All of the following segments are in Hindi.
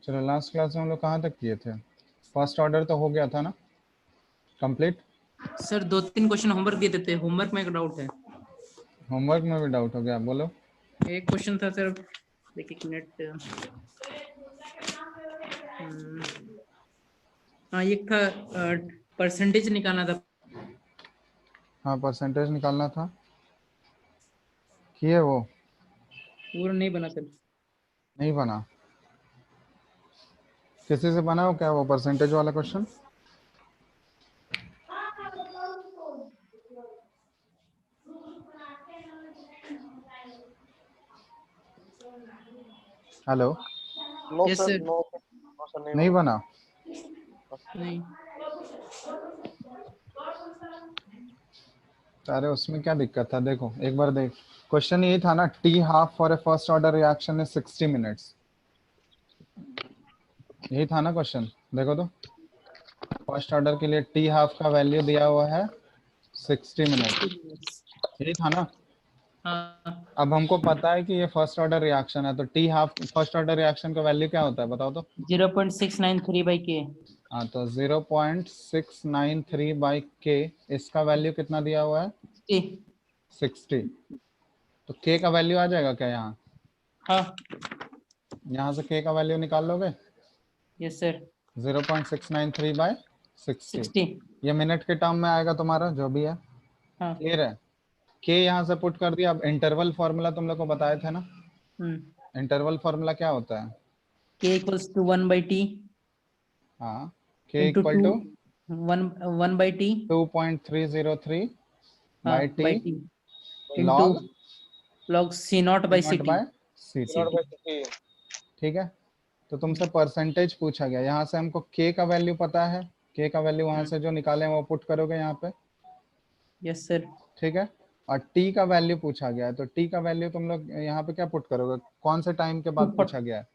चलो लास्ट क्लास में हम लोग कहाँ तक किए थे? फर्स्ट ऑर्डर तो हो गया था ना कंप्लीट? सर 2-3 क्वेश्चन होमवर्क दिए थे, होमवर्क में एक डाउट है। होमवर्क में भी डाउट हो गया, बोलो। एक क्वेश्चन था सर, देखिए एक मिनट। हाँ, ये था परसेंटेज निकालना था। हाँ परसेंटेज निकालना था, किए वो? पूरा नहीं बना सर। नहीं बना? किसी से बना हो क्या वो परसेंटेज वाला question? Hello? No yes sir, sir. No sir, no sir, नहीं नहीं बना। बना? नहीं। अरे उसमें क्या दिक्कत था, देखो एक बार देख। क्वेश्चन यही था ना, T half for a first order reaction is 60 minutes. यही था ना क्वेश्चन, देखो तो। फर्स्ट ऑर्डर के लिए टी हाफ का वैल्यू दिया हुआ है 60 मिनट, यही था ना। हाँ। अब हमको पता है कि ये फर्स्ट ऑर्डर रिएक्शन है, तो T half first order reaction का वैल्यू क्या होता है बताओ तो। 0.693/k। हाँ तो 0.693 बाई के, इसका वैल्यू कितना दिया हुआ है? 60। तो के का वैल्यू आ जाएगा क्या यहाँ? हाँ। यहाँ से के का वैल्यू निकाल लोगे? Yes sir. 0.693 बाई 60। 60। ये मिनट के टर्म में आएगा तुम्हारा जो भी है। हाँ। क्लियर है? के यहाँ से पुट कर दिया। अब इंटरवल फार्मूला तुम लोग को बताए थे ना, इंटरवल फार्मूला क्या होता है? k equals to 1/t हाँ, के into equal 2 to 1/t 2.303 by t by t into log log c naught by naught ct। By C t. Naught by city. ठीक है, तो तुमसे परसेंटेज पूछा गया, यहाँ से हमको के का वैल्यू पता है, के का वैल्यू वहां से जो निकाले वो पुट करोगे यहाँ पे। Yes sir. ठीक है, और टी का वैल्यू पूछा गया है, तो टी का वैल्यू तुम लोग यहाँ पे क्या पुट करोगे, कौन से टाइम के बाद पूछा गया है?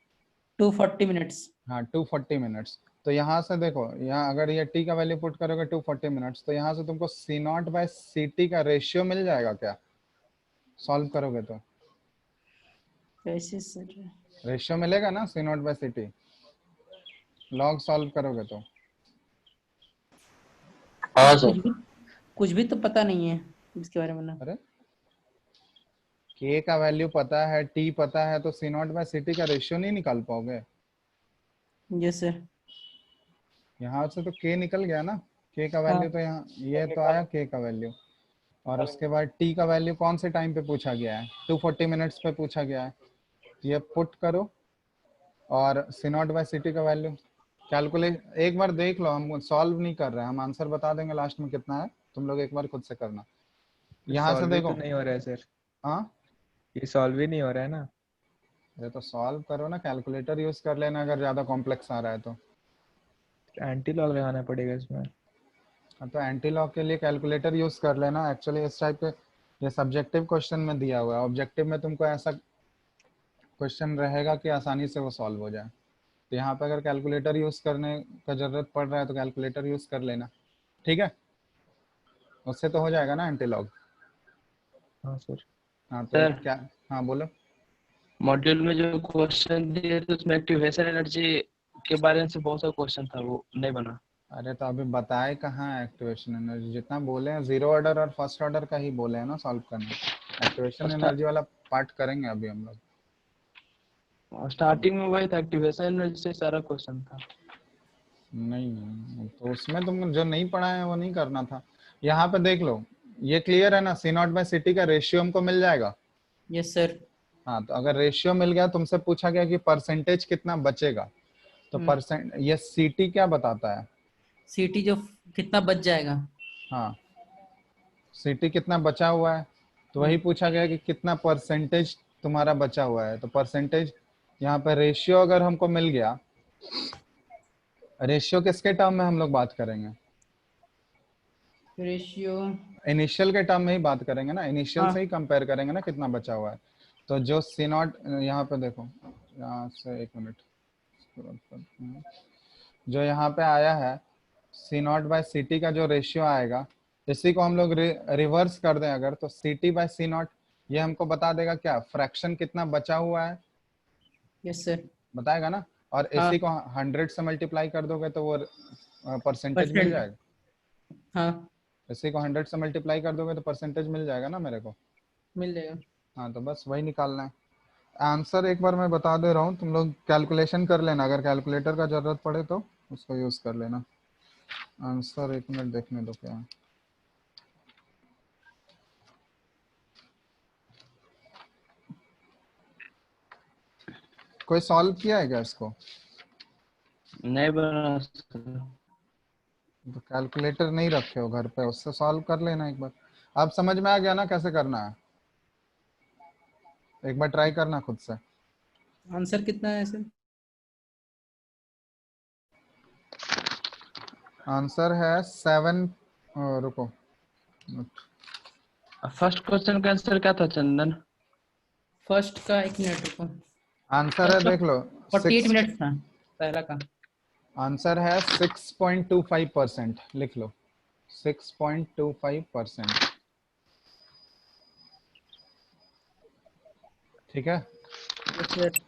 240 मिनट्स। हाँ 240 मिनट्स। तो यहाँ से देखो, यहाँ अगर ये टी का वैल्यू पुट करोगे 240 मिनट्स, तो यहाँ से तुमको सी नॉट बाय सी टी का रेशियो मिल जाएगा क्या सॉल्व करोगे तो? कैसे सर? रेशियो मिलेगा ना C not by C T, log solve करोगे तो। हाँ कुछ सर। भी कुछ भी तो पता नहीं है इसके बारे में ना। अरे के का वैल्यू पता है, टी पता है, तो सी नॉट बाय सी टी का रेशियो नहीं निकाल पाओगे? Yes sir. यहाँ से तो के निकल गया ना, के का हाँ। वैल्यू तो यहाँ ये तो आया के का वैल्यू। और उसके बाद टी का वैल्यू कौन से टाइम पे पूछा गया है? 240 मिनट्स पे पूछा गया है। ये पुट करो और सी नॉट बाय सी टी का वैल्यू कैलकुलेट एक बार देख लो। हम सॉल्व नहीं कर रहे हैं, हम आंसर बता देंगे लास्ट में कितना है, तुम लोग एक बार खुद से करना। यहाँ से सॉल्व ही तो देखो। नहीं हो रहा है सर, हाँ ये सॉल्व ही नहीं हो रहा है ना। ये तो सॉल्व करो ना, कैलकुलेटर यूज कर लेना अगर ज्यादा कॉम्प्लेक्स आ रहा है तो। एंटी लॉग लगाना पड़ेगा इसमें। हाँ तो एंटी लॉग के लिए कैलकुलेटर यूज कर लेना। एक्चुअली इस टाइप के ये सब्जेक्टिव क्वेश्चन में दिया हुआ है, ऑब्जेक्टिव में तुमको ऐसा क्वेश्चन रहेगा कि आसानी से वो सॉल्व हो जाए। तो यहाँ पे अगर कैलकुलेटर यूज करने का जरूरत पड़ रहा है तो कैलकुलेटर यूज कर लेना। ठीक है, उससे तो हो जाएगा ना एंटी लॉग। हाँ सर। हाँ तो सर क्या? हाँ बोलो। मॉड्यूल में जो क्वेश्चन दिए थे उसमें एक्टिवेशन एनर्जी के बारे में से बहुत सारा क्वेश्चन था, वो नहीं बना। अरे तो अभी बताए कहाँ है एक्टिवेशन एनर्जी? जितना बोले हैं जीरो ऑर्डर और फर्स्ट ऑर्डर का ही बोले हैं ना सॉल्व करना। एक्टिवेशन एनर्जी वाला पार्ट करेंगे अभी हम लोग। स्टार्टिंग में वही था, एक्टिवेशन एनर्जी से सारा क्वेश्चन था। नहीं तो उसमें तुम जो नहीं पढ़ा है वो नहीं करना था। यहाँ पे देख लो, ये क्लियर है ना, सी नॉट बाय सिटी का रेशियो हमको मिल जाएगा। Yes sir. हाँ तो अगर रेशियो मिल गया, तुमसे पूछा गया कि परसेंटेज कितना बचेगा, तो परसेंट ये सीटी क्या बताता है? सीटी जो कितना बच जाएगा। हाँ सीटी कितना बचा हुआ है, तो वही पूछा गया कि कितना परसेंटेज तुम्हारा बचा हुआ है। तो परसेंटेज यहाँ पे रेशियो अगर हमको मिल गया, रेशियो किसके टर्म में हम लोग बात करेंगे? रेशियो। इनिशियल के टर्म में ही बात करेंगे ना, इनिशियल हाँ। से ही कंपेयर करेंगे ना कितना बचा हुआ है। तो जो सी नॉट यहाँ पे देखो, यहाँ से एक मिनट, जो यहाँ पे आया है सी नॉट बाय सी टी का जो रेशियो आएगा, इसी को हम लोग रिवर्स कर दें अगर, तो c t by c naught ये हमको बता देगा क्या फ्रैक्शन कितना बचा हुआ है, यस सर। बताएगा ना। और हाँ। इसी को 100 से मल्टीप्लाई कर दोगे तो वो परसेंटेज मिल परसेंट। जाएगा। हाँ इसी को 100 से मल्टीप्लाई कर दोगे तो परसेंटेज मिल जाएगा ना मेरे को। मिल जाएगा। हाँ तो बस वही निकालना है। आंसर एक बार मैं बता दे रहा हूँ, तुम लोग कैलकुलेशन कर लेना, अगर कैलकुलेटर का जरूरत पड़े तो उसको यूज कर लेना। आंसर 1 मिनट देखने दो क्या है। कोई सॉल्व किया है क्या इसको? नहीं बना सर। तो कैलकुलेटर नहीं रखे हो घर पे, उससे सॉल्व कर लेना एक बार। अब समझ में आ गया ना कैसे करना है? एक बार ट्राई करना खुद से। आंसर कितना है सर? आंसर है 7। रुको, फर्स्ट क्वेश्चन का आंसर क्या था चंदन? फर्स्ट का 1 मिनट रुको। आंसर है फर्स्ट का देख लो 48 6। मिनट था पहला का। आंसर है 6.25%, लिख लो 6.25%। ठीक है। Yes sir.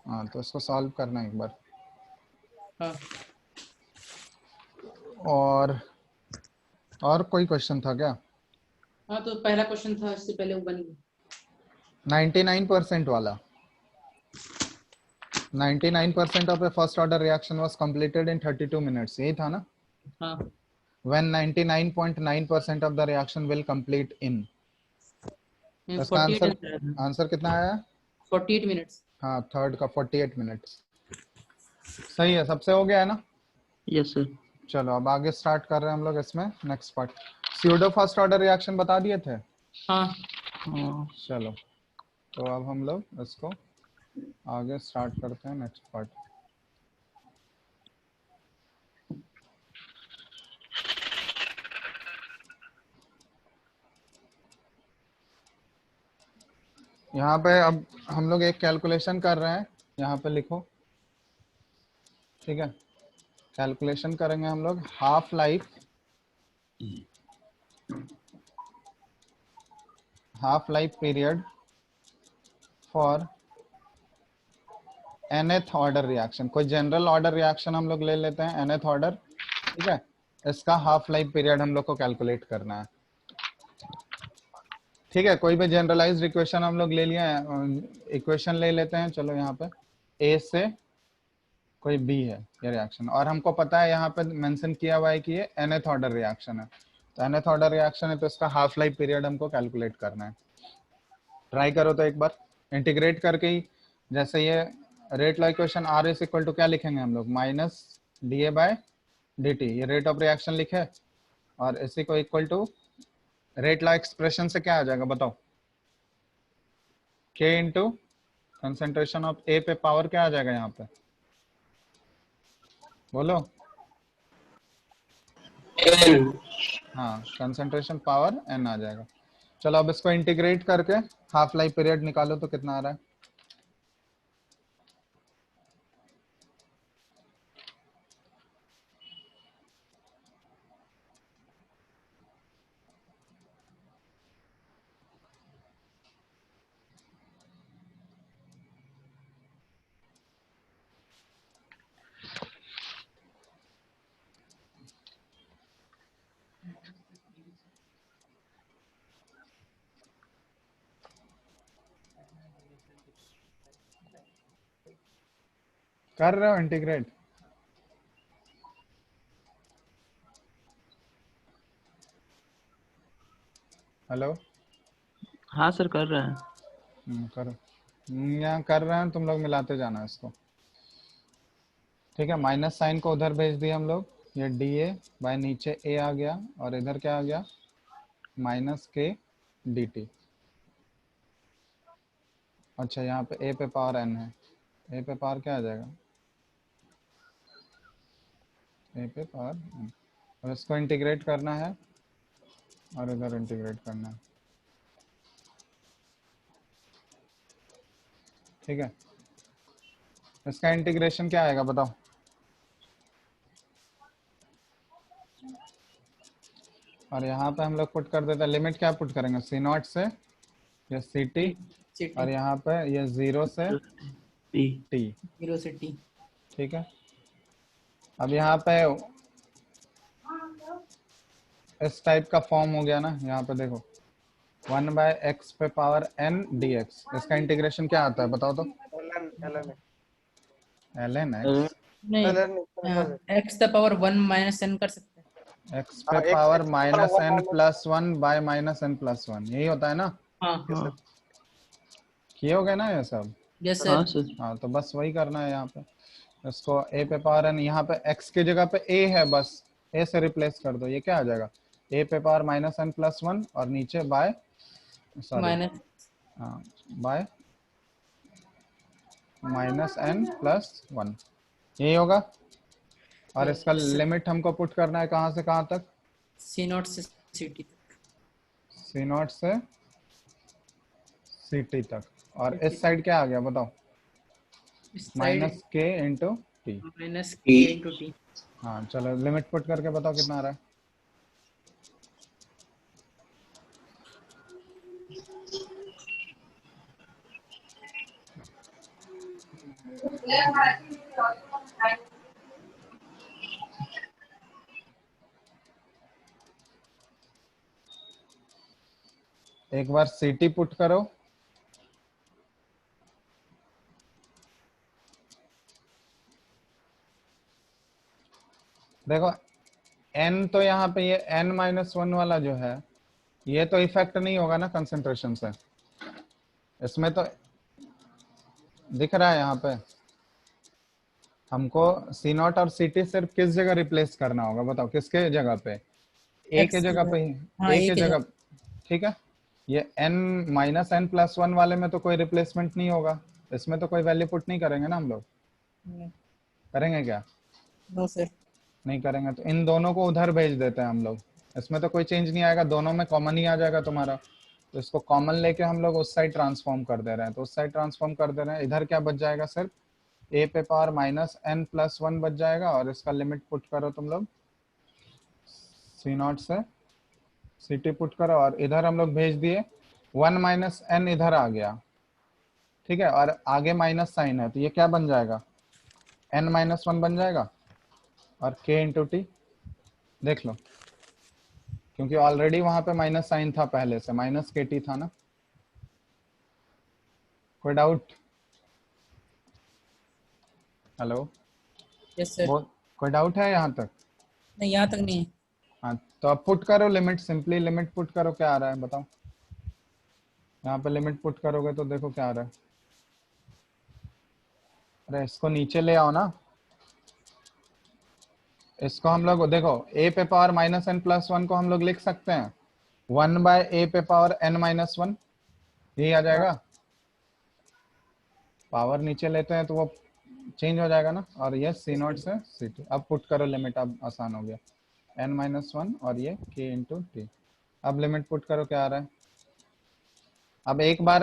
हाँ तो इसको सॉल्व करना एक बार। हाँ और कोई क्वेश्चन था क्या? हाँ तो पहला क्वेश्चन था, इससे पहले वो बन गया। 99% वाला। 99% of a first order reaction was completed in 32 minutes, यही था ना? हाँ When 99.9% of the reaction will complete in, तो इसका 48 आंसर आंसर है। आंसर कितना आया? 48 मिनट्स। हाँ थर्ड का 48 मिनट्स। सही है, सबसे हो गया है ना? Yes sir. चलो अब आगे स्टार्ट कर रहे हैं हम लोग इसमें next part. Pseudo first order reaction बता दिए थे। हाँ हाँ चलो तो अब हम लोग इसको आगे स्टार्ट करते हैं नेक्स्ट पार्ट। यहाँ पे अब हम लोग एक कैलकुलेशन कर रहे हैं, यहाँ पे लिखो। ठीक है, कैलकुलेशन करेंगे हम लोग half life period for nth order reaction. कोई जनरल ऑर्डर रिएक्शन हम लोग ले लेते हैं nth ऑर्डर। ठीक है, इसका हाफ लाइफ पीरियड हम लोग को कैलकुलेट करना है। ठीक है, कोई भी जनरलाइज्ड इक्वेशन हम लोग ले लिए हैं, इक्वेशन ले लेते हैं। चलो यहाँ पे ए से कोई बी है ये रिएक्शन, और हमको पता है यहाँ पे मेंशन किया हुआ है कि ये nth ऑर्डर रिएक्शन है। तो nth ऑर्डर रिएक्शन है तो इसका हाफ लाइफ पीरियड हमको कैलकुलेट करना है। ट्राई करो तो एक बार इंटीग्रेट करके ही, जैसे ये rate law equation r is equal to क्या लिखेंगे हम लोग, minus d a by d t, ये रेट ऑफ रिएक्शन लिखे, और इसी को equal to rate law expression से क्या आ जाएगा बताओ, के इंटू कंसेंट्रेशन ऑफ ए पे पावर क्या आ जाएगा यहाँ पे, बोलो। हाँ कंसेंट्रेशन पावर एन आ जाएगा। चलो अब इसको इंटीग्रेट करके हाफ लाइफ पीरियड निकालो तो कितना आ रहा है। कर रहे हो इंटीग्रेट? हेलो। हाँ सर कर रहे हैं। करो, यहाँ कर रहे हैं, तुम लोग मिलाते जाना इसको। ठीक है, माइनस साइन को उधर भेज दिए हम लोग, ये डी ए बाय नीचे ए आ गया, और इधर क्या आ गया, माइनस के डी टी। अच्छा यहाँ पे ए पे पावर एन है, ए पे पावर क्या आ जाएगा, ए पे पावर एन। और इसको इंटीग्रेट करना है और इधर इंटीग्रेट करना है। ठीक है, इसका इंटीग्रेशन क्या आएगा बताओ। और यहाँ पे हम लोग पुट कर देते हैं, लिमिट क्या पुट करेंगे, सी नॉट से या सी टी, और यहाँ पे ये 0 से टी टी, 0 से टी। ठीक है। अब यहाँ पे इस टाइप का फॉर्म हो गया ना, यहाँ पे देखो 1/x पे पावर n dx, इसका इंटीग्रेशन क्या आता है बताओ तो? ln ln ln x, नहीं, ln sorry x the power 1 minus n कर सकते हैं। x पे x power x minus one n minus plus 1 by minus n plus 1, यही होता है ना? हाँ यस हाँ, सर किए हो गए ना ये सब? यस हाँ सर। सर। हाँ तो बस वही करना है यहाँ पे। इसको a पे पावर n, यहाँ पे x की जगह पे a है, बस a से रिप्लेस कर दो, ये क्या आ जाएगा? a पे पावर माइनस n प्लस 1 और नीचे बाय, सॉरी माइनस हाँ, बाय माइनस n प्लस 1, यही होगा। और इसका लिमिट हमको पुट करना है कहाँ से कहाँ तक? सी नॉट से सी टी तक। सी नॉट से सी टी तक। और इस साइड क्या आ गया बताओ? इस माइनस साइड के इंटू टी। माइनस के इंटू टी। हाँ चलो लिमिट पुट करके बताओ कितना आ रहा है? एक बार सी टी पुट करो, देखो n तो यहाँ पे ये n-1 वाला जो है, ये तो इफेक्ट नहीं होगा ना कंसंट्रेशन से, इसमें तो दिख रहा है यहाँ पे। हमको सी नॉट और सी टी सिर्फ किस जगह रिप्लेस करना होगा बताओ, किसके जगह पे? ए के एक्स जगह पे ही, हाँ ए एक के ही जगह, ठीक है। ये n माइनस n प्लस 1 वाले में तो कोई रिप्लेसमेंट नहीं होगा, इसमें तो कोई वैल्यू पुट नहीं करेंगे ना हम लोग, जगह। करेंगे क्या? No sir. नहीं करेंगे तो इन दोनों को उधर भेज देते हैं हम लोग, इसमें तो कोई चेंज नहीं आएगा, दोनों में कॉमन ही आ जाएगा तुम्हारा। तो इसको कॉमन लेके हम लोग उस साइड ट्रांसफॉर्म कर दे रहे हैं, तो उस साइड ट्रांसफॉर्म कर दे रहे हैं। इधर क्या बच जाएगा? सिर्फ a पे पावर माइनस n प्लस 1 बच जाएगा, और इसका लिमिट पुट करो तुम लोग, सी नॉट से सी टी पुट करो, और इधर हम लोग भेज दिए 1 माइनस n, इधर आ गया, ठीक है। और आगे माइनस साइन है, तो ये क्या बन जाएगा? n-1 बन जाएगा, और k इंटू टी, देख लो, क्योंकि ऑलरेडी वहां पे माइनस साइन था पहले से, माइनस के टी था ना। कोई डाउट? Hello, yes sir. वो कोई डाउट है यहाँ तक? नहीं यहाँ तक नहीं है। हाँ तो अब पुट करो लिमिट, सिंपली लिमिट पुट करो, क्या आ रहा है बताओ? यहाँ पे लिमिट पुट करोगे तो देखो क्या आ रहा है। अरे इसको नीचे ले आओ ना, इसको हम लोग देखो a पे पावर माइनस n प्लस 1 को हम लोग लिख सकते हैं 1/a पे पावर n-1, यही आ जाएगा। पावर नीचे लेते हैं तो वो चेंज हो जाएगा ना। और ये सी नॉट से सी टी, अब पुट करो लिमिट, अब आसान हो गया, n-1 और ये k इंटू टी। अब लिमिट पुट करो, क्या आ रहा है? अब एक बार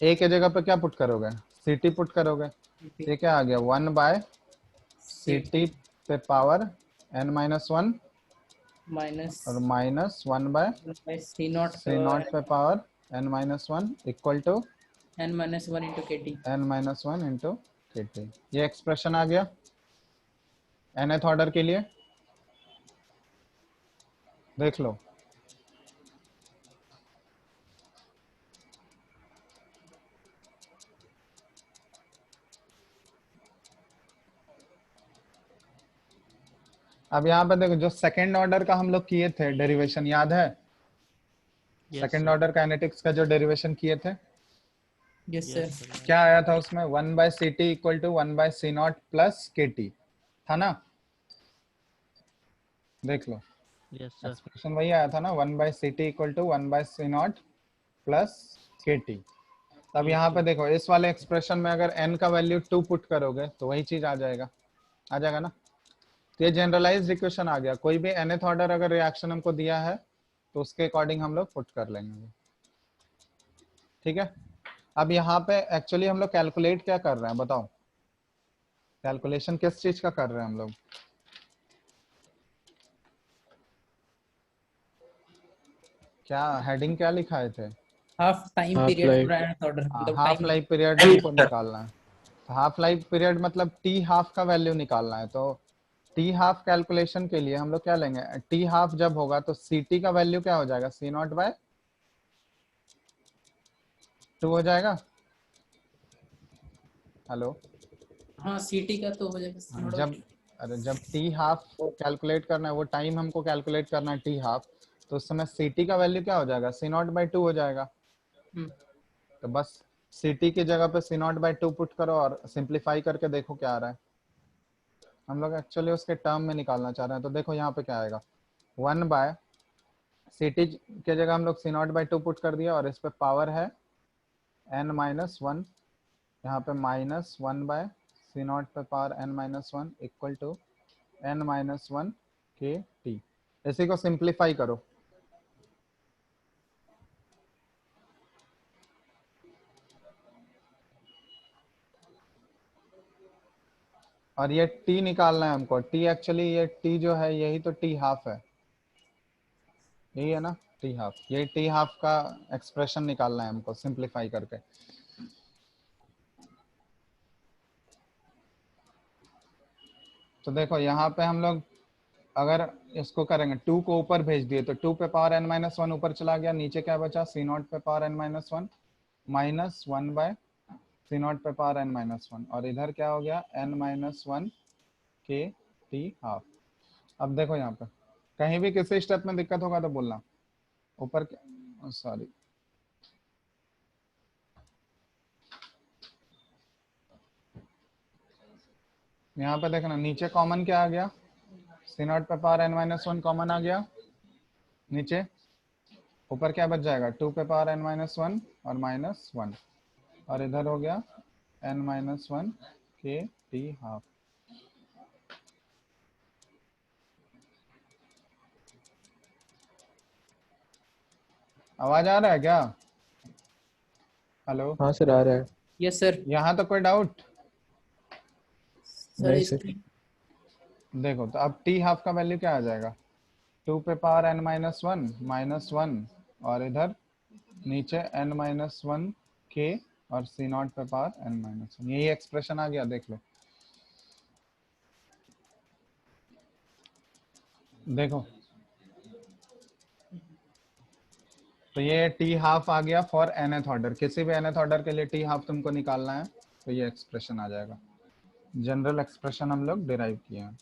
a के जगह पे क्या पुट करोगे? सी टी पुट करोगे, ये क्या आ गया? 1/ct पे पावर n-1 माइनस और minus 1/c C not not पे power n-1 equal to n-1 into K T. n-1 into K T. ये एक्सप्रेशन आ गया nth ऑर्डर के लिए, देख लो। अब यहाँ पे देखो, जो सेकंड ऑर्डर का हम लोग किए थे डेरिवेशन, याद है? सेकंड ऑर्डर काइनेटिक्स का जो डेरिवेशन किए थे, यस सर। क्या आया था उसमें? 1/ct equal to 1/c naught plus k t था ना, देख लो। एक्सप्रेशन वही आया था ना, 1/ct equal to 1/c naught plus k t. तब यहाँ पे देखो, इस वाले एक्सप्रेशन में अगर n का वैल्यू 2 पुट करोगे तो वही चीज आ जाएगा, आ जाएगा ना। तो ये जनरलाइज्ड इक्वेशन आ गया। कोई भी nth ऑर्डर अगर रिएक्शन हमको दिया है तो उसके अकॉर्डिंग हम लोग पुट कर लेंगे, ठीक है। अब यहाँ पे एक्चुअली हम लोग कैलकुलेट क्या कर रहे हैं बताओ? कैलकुलेशन किस चीज का कर रहे हैं हम लोग? क्या हेडिंग क्या लिखाए थे? Half time Half period life. पूरा nth ऑर्डर मतलब हाफ टाइम। लाइफ पीरियड हमको निकालना है। हाफ लाइफ पीरियड मतलब टी हाफ का वैल्यू निकालना है। तो टी हाफ कैलकुलेशन के लिए हम लोग क्या लेंगे, टी हाफ जब होगा तो सी टी का वैल्यू क्या हो जाएगा, सी नॉट बाय 2 हो जाएगा। हेलो, हाँ सीटी का तो हो जाएगा जब अरे जब टी हाफ कैलकुलेट करना है, वो टाइम हमको कैलकुलेट करना है टी हाफ, तो उस समय सी टी का वैल्यू क्या हो जाएगा, सी नॉट बाई 2 हो जाएगा। तो बस सी टी की जगह पे सी नॉट बाई 2 पुट करो और सिंप्लीफाई करके देखो क्या आ रहा है। हम लोग एक्चुअली उसके टर्म में निकालना चाह रहे हैं। तो देखो यहाँ पे क्या आएगा, 1 बाय सी टी के जगह हम लोग सी नॉट बाई 2 पुट कर दिया और इस पे पावर है n-1, यहाँ पे -1 बाय सी नॉट पे power n-1 equal to n-1 k T. इसी को सिंप्लीफाई करो। और ये टी निकालना है हमको। टी एक्चुअली ये टी जो है यही तो टी हाफ है, यही है ना टी हाफ। ये टी हाफ का एक्सप्रेशन निकालना है हमको सिंप्लीफाई करके। तो देखो यहाँ पे हम लोग अगर इसको करेंगे, 2 को ऊपर भेज दिए तो 2 पे पावर n-1 ऊपर चला गया, नीचे क्या बचा, सी नॉट पे power n-1 -1 by c naught पे पावर n-1, और इधर क्या हो गया n-1 के टी हाफ। अब देखो यहाँ पे कहीं भी किसी स्टेप में दिक्कत होगा तो बोलना। ऊपर सॉरी, यहाँ पे देखना नीचे कॉमन क्या आ गया, सी नॉट पे पावर n-1 कॉमन आ गया नीचे। ऊपर क्या बच जाएगा, 2 पे पावर n-1 और -1, और इधर हो गया n-1 के टी हाफ। आवाज आ रहा है क्या? हेलो, हाँ सर, आ रहा है। Yes sir. यहाँ तो कोई डाउट सर नहीं इस सर। देखो। तो अब टी हाफ का वैल्यू क्या आ जाएगा, 2 पे पावर n-1 -1, और इधर नीचे n-1 के और सी नॉट पे पावर n-1। यही एक्सप्रेशन आ गया, देख लो। देखो तो ये टी हाफ आ गया फॉर nth ऑर्डर। किसी भी nth ऑर्डर के लिए टी हाफ तुमको निकालना है तो ये एक्सप्रेशन आ जाएगा। जनरल एक्सप्रेशन हम लोग डिराइव किए हैं।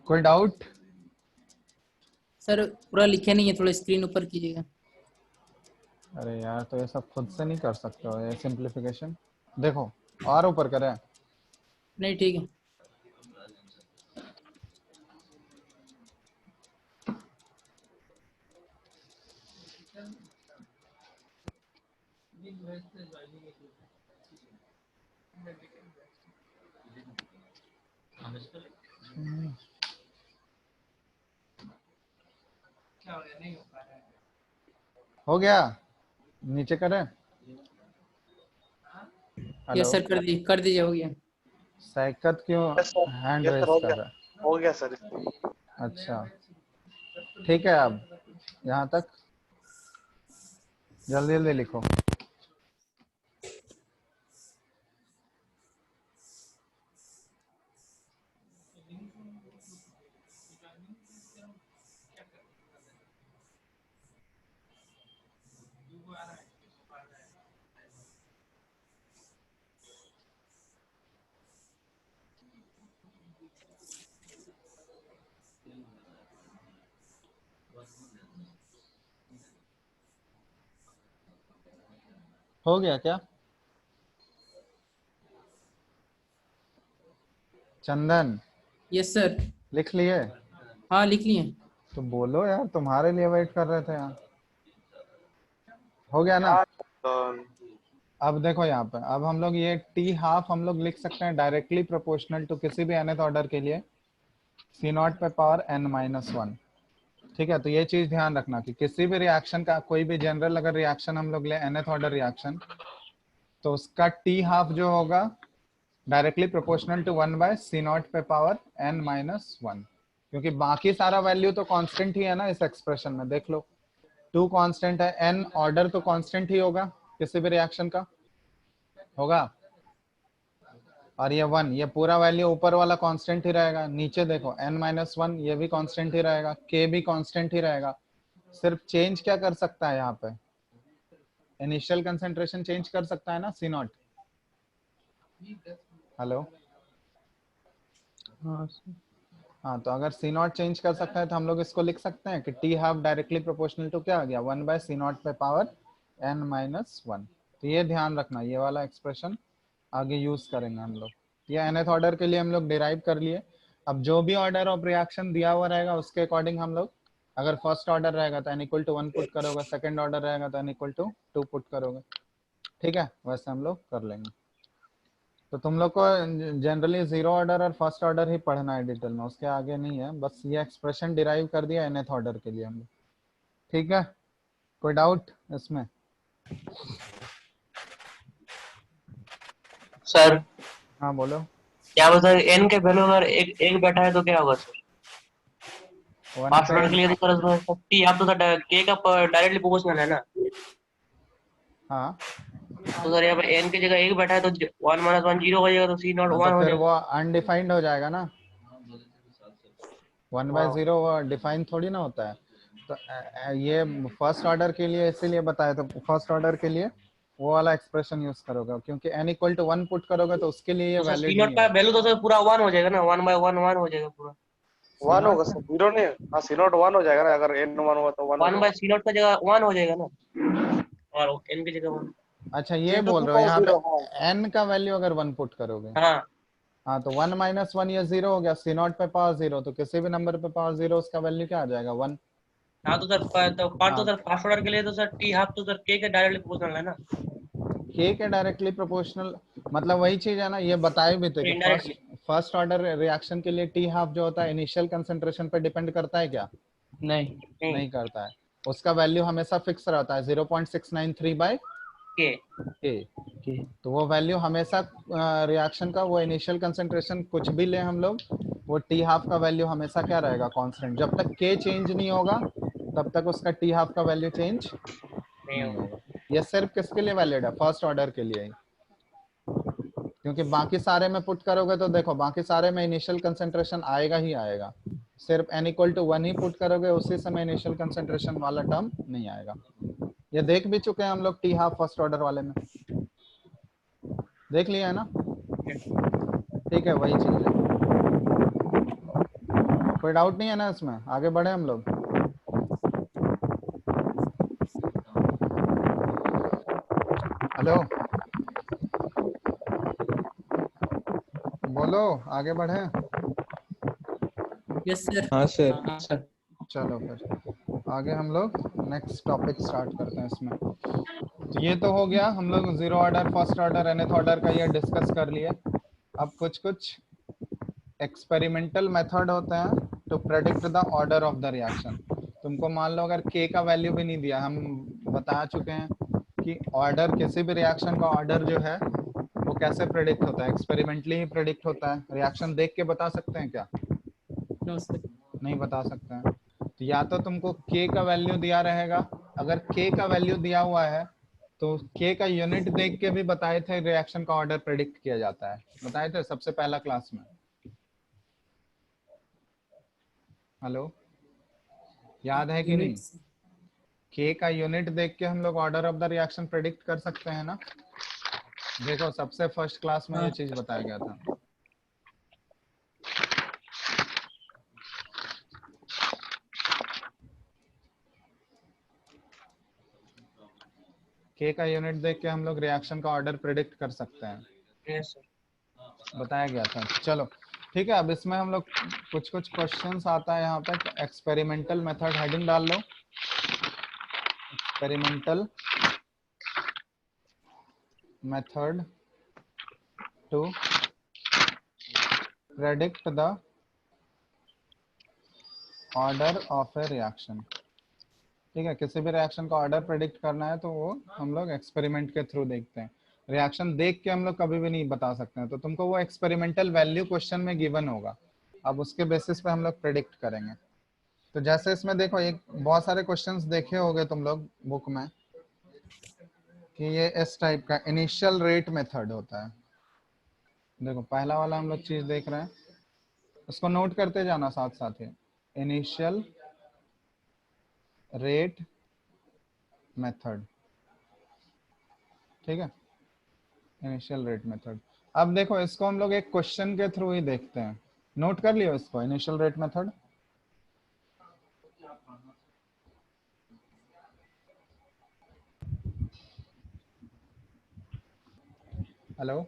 कोई डाउट? सर पूरा लिखे नहीं है, थोड़ा स्क्रीन ऊपर कीजिएगा। अरे यार, तो ये सब खुद से नहीं कर सकते हो, ये सिंप्लीफिकेशन देखो और ऊपर करें। नहीं ठीक है। हो गया, नीचे करें। हेलो, यस सर कर दीजिए, हो गया। सैकत क्यों yes sir, hand yes raise sir, हो कर गया, रहा है? हो गया सर। अच्छा ठीक है, अब यहाँ तक जल्दी जल्दी लिखो। हो गया क्या चंदन? Yes sir. लिख लिए? हाँ लिख लिए। तो बोलो यार, तुम्हारे लिए वेट कर रहे थे यहाँ। हो गया ना? यार, अब देखो यहाँ पे, अब हम लोग ये टी हाफ हम लोग लिख सकते हैं डायरेक्टली प्रोपोर्शनल टू किसी भी nth ऑर्डर के लिए सी नॉट पे पावर n-1। ठीक है, तो ये चीज ध्यान रखना कि किसी भी रिएक्शन का, कोई भी जनरल अगर रिएक्शन हम लोग ले nth ऑर्डर रिएक्शन, तो उसका टी हाफ जो होगा directly proportional to 1 by c naught पे पावर n-1। क्योंकि बाकी सारा वैल्यू तो कांस्टेंट ही है ना इस एक्सप्रेशन में, देख लो 2 कांस्टेंट है, n ऑर्डर तो कांस्टेंट ही होगा किसी भी रिएक्शन का, होगा, और ये 1, ये पूरा वैल्यू ऊपर वाला कांस्टेंट ही रहेगा, नीचे देखो n-1 ये भी कांस्टेंट ही रहेगा, k भी कांस्टेंट ही रहेगा, सिर्फ चेंज क्या कर सकता है यहाँ पे, इनिशियल कंसंट्रेशन चेंज कर सकता है ना C0। हेलो, हाँ सर। हाँ, तो अगर C0 चेंज कर सकता है तो हम लोग इसको लिख सकते हैं कि T half directly proportional to क्या आ गया, 1/C0 पे पावर n-1। तो ये ध्यान रखना, ये वाला एक्सप्रेशन आगे यूज करेंगे हम लोग। ये nth ऑर्डर के लिए हम लोग डिराइव कर लिए। अब जो भी ऑर्डर ऑफ रिएक्शन दिया हुआ रहेगा उसके अकॉर्डिंग हम लोग, अगर फर्स्ट ऑर्डर रहेगा तो n=1 पुट करोगे, सेकंड ऑर्डर रहेगा तो n=2 पुट करोगे, ठीक है, वैसे हम लोग कर लेंगे। तो तुम लोग को जनरली जीरो ऑर्डर और फर्स्ट ऑर्डर ही पढ़ना है डिटेल में, उसके आगे नहीं है, बस ये एक्सप्रेशन डिराइव कर दिया nth ऑर्डर के लिए हम लोग, ठीक है। कोई डाउट इसमें? सर हाँ बोलो। क्या बता, n के वैल्यू अगर एक बैठा है तो क्या होगा सर? फर्स्ट ऑर्डर के लिए तो सर इसमें t आप तो सर k का डायरेक्टली प्रोपोर्शनल है ना, हाँ, तो सर यहाँ पे n की जगह एक बैठा है तो 1 - 1 0 हो जाएगा, तो C0 तो 1 हो फिर जाएगा। वो अनडिफाइंड हो जाएगा ना, 1/0 वो डिफाइन थोड़ी ना होता है। तो ये फर्स्ट ऑर्डर के लिए इसीलिए बताया, तो फर्स्ट ऑर्डर के लिए वो वाला एक्सप्रेशन यूज करोगे, क्योंकि n=1 पुट करोगे तो उसके लिए ये तो सर वैलिड C0 नहीं का है। वैल्यू तो सर पूरा 1 हो जाएगा ना, 1/1 1 हो जाएगा पूरा। वन होगा सर, जीरो नहीं। हाँ C0 1 हो जाएगा ना, अगर n1 हुआ तो 1 हो 1/C0 का जगह 1 हो जाएगा ना, और n की जगह 1। अच्छा ये जाएगा। बोल रहे हो यहाँ 2/0 पे n का वैल्यू अगर 1 पुट करोगे, हाँ हाँ, तो 1 - 1 ये 0 हो गया, C0 पे पावर 0, तो किसी भी नंबर पे पावर 0 उसका वैल्यू क्या आ जाएगा, 1। हाँ, तो सर तो पार्ट तो हाँ, सर फर्स्ट ऑर्डर के लिए तो सर t हाफ तो सर k के डायरेक्टली प्रोपोर्शनल है ना, k के डायरेक्टली प्रोपोर्शनल, मतलब वही चीज है ना, ये बताए भी थे तो कि इनडायरेक्टली फर्स्ट ऑर्डर रिएक्शन के लिए टी हाफ जो होता है इनिशियल कंसंट्रेशन पे डिपेंड करता है क्या? नहीं। नहीं करता है, उसका वैल्यू हमेशा फिक्स रहता है 0.693 k। k। तो वो वैल्यू हमेशा रिएक्शन का, वो इनिशियल कंसंट्रेशन कुछ भी ले हम लोग, वो टी हाफ का वैल्यू हमेशा क्या रहेगा, कांस्टेंट। जब तक k चेंज नहीं होगा तब तक उसका टी हाफ का वैल्यू चेंज नहीं होगा। ये सिर्फ किसके लिए वैलिड है, फर्स्ट ऑर्डर के लिए ही, क्योंकि बाकी सारे में पुट करोगे तो देखो बाकी सारे में इनिशियल कंसंट्रेशन आएगा ही आएगा, सिर्फ n=1 ही पुट करोगे, उसी समय इनिशियल कंसंट्रेशन वाला टर्म नहीं आएगा। ये देख भी चुके हैं हम लोग टी हाफ फर्स्ट ऑर्डर वाले में, देख लिया है ना, ठीक है, वही चीज है। कोई डाउट नहीं है ना इसमें, आगे बढ़े हम लोग। हेलो, बोलो, आगे बढ़े। Yes sir. हाँ सर। हाँ सर। चलो फिर आगे हम लोग नेक्स्ट टॉपिक स्टार्ट करते हैं इसमें। तो ये तो हो गया, हम लोग zero order, first order, nth order का ये डिस्कस कर लिए। अब कुछ एक्सपेरिमेंटल मेथड होते हैं to predict the order of the reaction. तुमको मान लो अगर k का वैल्यू भी नहीं दिया, हम बता चुके हैं कि ऑर्डर, किसी भी रिएक्शन का ऑर्डर जो है वो कैसे प्रेडिक्ट होता है, एक्सपेरिमेंटली ही प्रेडिक्ट होता है। रिएक्शन देख के बता सकते हैं क्या? No sir. नहीं बता सकते हैं। तो या तो तुमको k का वैल्यू दिया रहेगा, अगर k का वैल्यू दिया हुआ है तो k का यूनिट देख के भी बताए थे रिएक्शन का ऑर्डर प्रेडिक्ट किया जाता है, बताए थे सबसे पहला क्लास में। हेलो, याद है कि नहीं? k का यूनिट देख के हम लोग order of the reaction predict कर सकते हैं ना। देखो सबसे फर्स्ट क्लास में ये चीज बताया गया था। k का यूनिट देख के हम लोग रिएक्शन का ऑर्डर प्रेडिक्ट कर सकते हैं, यस सर। बताया गया था। चलो ठीक है, अब इसमें हम लोग कुछ क्वेश्चंस आता है यहाँ पे। एक्सपेरिमेंटल मेथड हेडिंग डाल लो, experimental method to predict the order of a reaction. ठीक है, किसी भी रिएक्शन का ऑर्डर प्रेडिक्ट करना है तो वो हम लोग एक्सपेरिमेंट के थ्रू देखते हैं। रिएक्शन देख के हम लोग कभी भी नहीं बता सकते हैं, तो तुमको वो एक्सपेरिमेंटल वैल्यू क्वेश्चन में गिवन होगा अब उसके बेसिस पे हम लोग प्रेडिक्ट करेंगे। तो जैसे इसमें देखो, एक बहुत सारे क्वेश्चंस देखे होंगे तुम लोग बुक में कि ये इस टाइप का इनिशियल रेट मेथड होता है। देखो पहला वाला हम लोग चीज देख रहे हैं, उसको नोट करते जाना साथ साथ ही। इनिशियल रेट मेथड, ठीक है, इनिशियल रेट मेथड। अब देखो इसको हम लोग एक क्वेश्चन के थ्रू ही देखते हैं। नोट कर लियो इसको, initial rate method. Hello,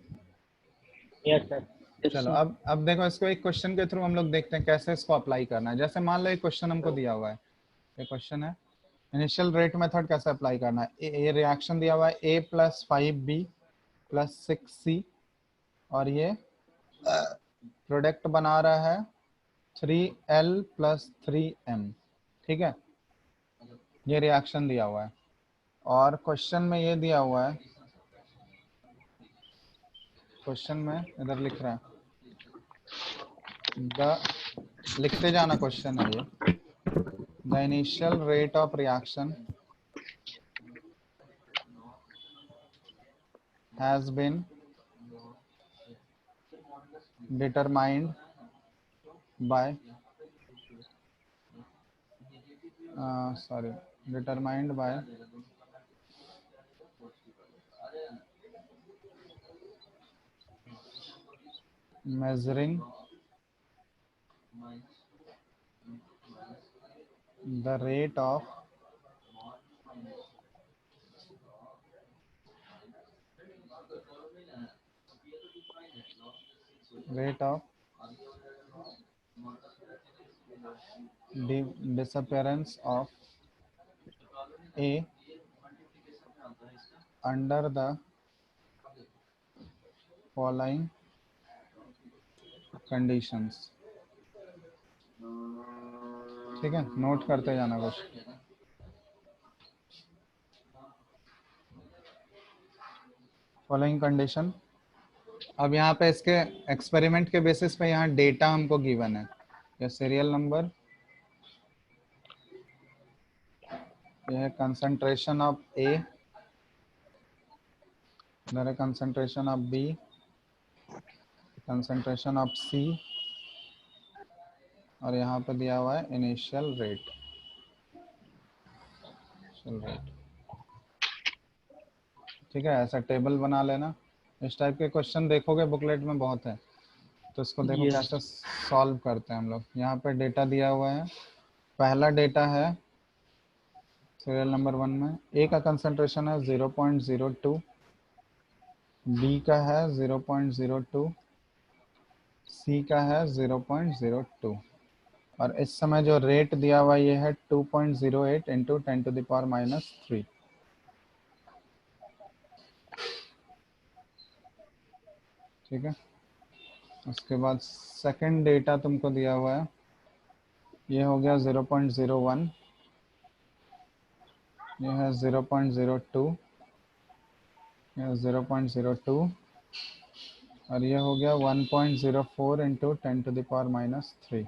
yes sir. चलो अब देखो इसको एक क्वेश्चन के थ्रू हम लोग देखते हैं कैसे इसको अप्लाई करना है। जैसे मान लो एक क्वेश्चन हमको दिया हुआ है, ये क्वेश्चन है इनिशियल रेट मेथड कैसे अप्लाई करना है। ये रिएक्शन दिया हुआ है a + 5b + 6c और ये प्रोडक्ट बना रहा है 3l + 3m, ठीक है। ये रिएक्शन दिया हुआ है और क्वेश्चन में ये दिया हुआ है, क्वेश्चन में इधर लिख रहा है लिखते जाना, क्वेश्चन है ये, the initial rate of reaction has been determined by measuring the rate of disappearance of A under the following conditions, ठीक है। नोट करते जाना कुछ। Following condition. अब यहाँ पे इसके एक्सपेरिमेंट के बेसिस पे यहाँ डेटा हमको गिवन है, ये सीरियल नंबर, यह है कंसंट्रेशन ऑफ A, इधर है concentration of B, concentration of C और यहाँ पे दिया हुआ है इनिशियल रेट। ठीक है, ऐसा टेबल बना लेना। इस टाइप के क्वेश्चन देखोगे बुकलेट में बहुत है, तो इसको देखो कैसे सॉल्व करते हैं हम लोग। यहाँ पे डेटा दिया हुआ है, पहला डेटा है सीरियल नंबर 1 में, ए का कंसंट्रेशन है 0.02, बी का है 0.02, सी का है 0.02 और इस समय जो रेट दिया हुआ ये है 2.08 इंटू 10⁻³ ठीक है। उसके बाद सेकंड डेटा तुमको दिया हुआ है, ये हो गया 0.01, ये है 0.02, ये 0.02 और ये हो गया 1.04 इंटू 10⁻³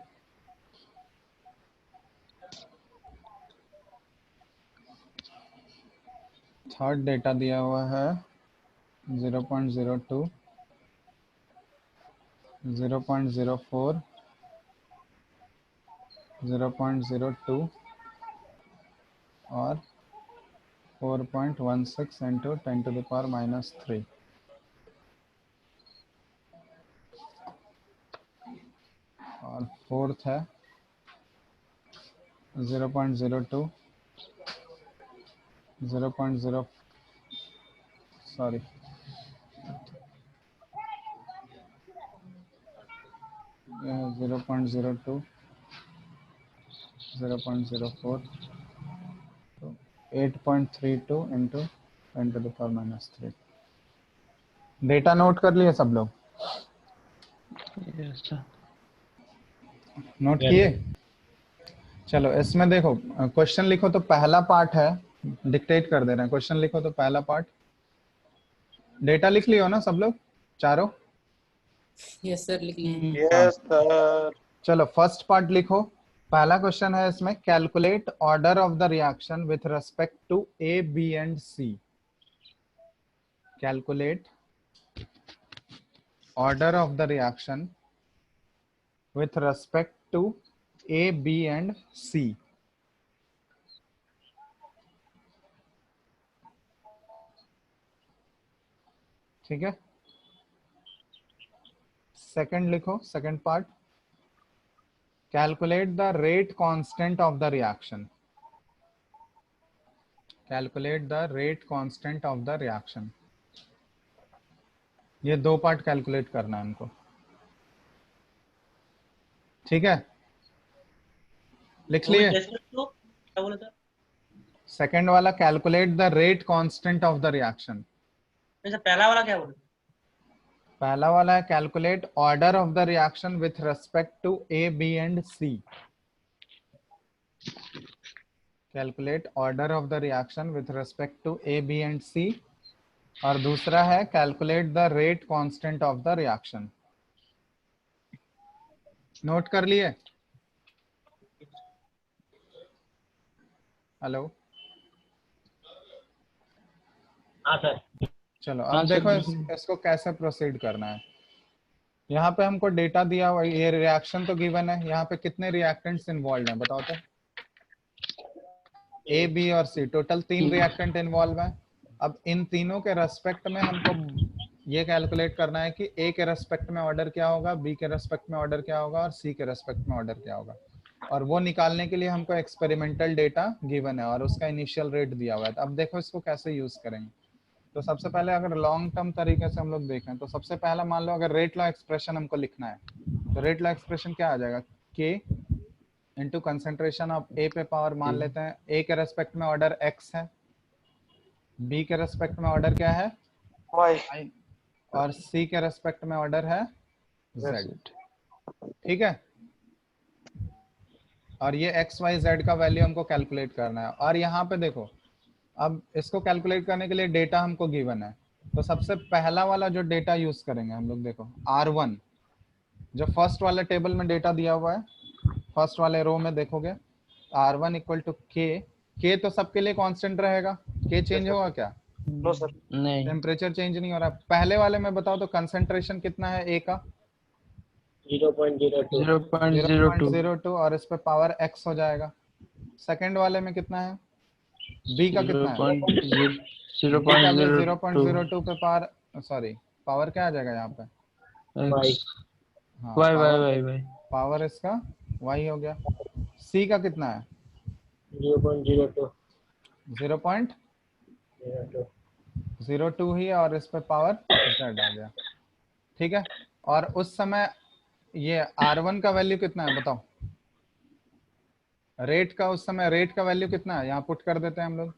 थर्ड डेटा दिया हुआ है 0.02, 0.04, 0.02 और 4.16 इंटू 10⁻³ और फोर्थ है 0.02, 0.0 सॉरी 0.02, 0.04 तो 8.32 इंटू 10⁻³। डेटा नोट कर लिए सब लोग? Yes sir. नोट किए? चलो इसमें देखो क्वेश्चन लिखो तो पहला पार्ट है, डिक्टेट कर दे रहे हैं, क्वेश्चन लिखो तो पहला पार्ट। डेटा लिख लियो ना सब लोग चारों? यस सर, लिख लिए। Yes sir. चलो फर्स्ट पार्ट लिखो। पहला क्वेश्चन है इसमें, calculate order of the reaction with respect to A, B and C. Calculate order of the reaction with respect to A, B and C. ठीक है। सेकंड लिखो, second part, calculate the rate constant of the reaction. Calculate the rate constant of the reaction. ये दो पार्ट कैलकुलेट करना है हमको। ठीक है, लिख लिए। क्या बोला था? सेकंड वाला, calculate the rate constant of the reaction. अच्छा, पहला वाला क्या बोला? पहला वाला है calculate order of the reaction with respect to A, B and C. Calculate order of the reaction with respect to A, B and C. और दूसरा है calculate the rate constant of the reaction. Note कर लिए? हेलो, हाँ सर। चलो हाँ अब सर, देखो बिल्कुल। इसको कैसे प्रोसीड करना है। यहाँ पे हमको डेटा दिया हुआ, ये रिएक्शन तो गिवन है। यहाँ पे कितने रिएक्टेंट्स इन्वॉल्व हैं बताओ तो? ए, बी और सी, टोटल 3 रिएक्टेंट इन्वॉल्व हैं। अब इन तीनों के रेस्पेक्ट में हमको ये कैलकुलेट करना है कि ए के रेस्पेक्ट में ऑर्डर क्या होगा, बी के रेस्पेक्ट में ऑर्डर क्या होगा और सी के रेस्पेक्ट में ऑर्डर क्या होगा। और वो निकालने के लिए हमको एक्सपेरिमेंटल डेटा गिवन है और उसका इनिशियल रेट दिया हुआ है। अब देखो इसको कैसे यूज करेंगे। तो सबसे पहले अगर लॉन्ग टर्म तरीके से हम लोग देखें तो सबसे पहला मान लो अगर रेट लॉ एक्सप्रेशन हमको लिखना है तो रेट लॉ एक्सप्रेशन क्या आ जाएगा, के इंटू कंसेंट्रेशन ऑफ ए पे पावर मान लेते हैं ए के रेस्पेक्ट में ऑर्डर एक्स है, बी के रेस्पेक्ट में ऑर्डर क्या है वाई, और सी के रेस्पेक्ट में ऑर्डर है जेड। ठीक है, और ये एक्स वाई जेड का वैल्यू हमको कैलकुलेट करना है। और यहाँ पे देखो, अब इसको कैलकुलेट करने के लिए डेटा हमको गिवन है। तो सबसे पहला वाला जो डेटा यूज करेंगे हम लोग, देखो R1 जो फर्स्ट वाले टेबल में डेटा दिया हुआ है, फर्स्ट वाले रो में देखोगे R1 इक्वल टू के तो सबके लिए कांस्टेंट रहेगा। के चेंज होगा क्या? नो सर, नहीं, टेम्परेचर चेंज नहीं हो रहा। पहले वाले में बताओ तो कंसंट्रेशन कितना है ए का? 0.02। 0.02। 0.02 और इस पे पावर x हो जाएगा। सेकंड वाले में कितना है? बी का कितना है? 0.02। 0.02 पे पावर, सॉरी पावर क्या आ जाएगा यहाँ पे? हाँ, y y y y. Power इसका y हो गया। सी का कितना है? 0.02। 0.02 ही है और इस पे पावर z आ गया। ठीक है, और उस समय ये R1 का वैल्यू कितना है बताओ? रेट का उस समय रेट का वैल्यू कितना है? यहाँ पुट कर देते हैं हम लोग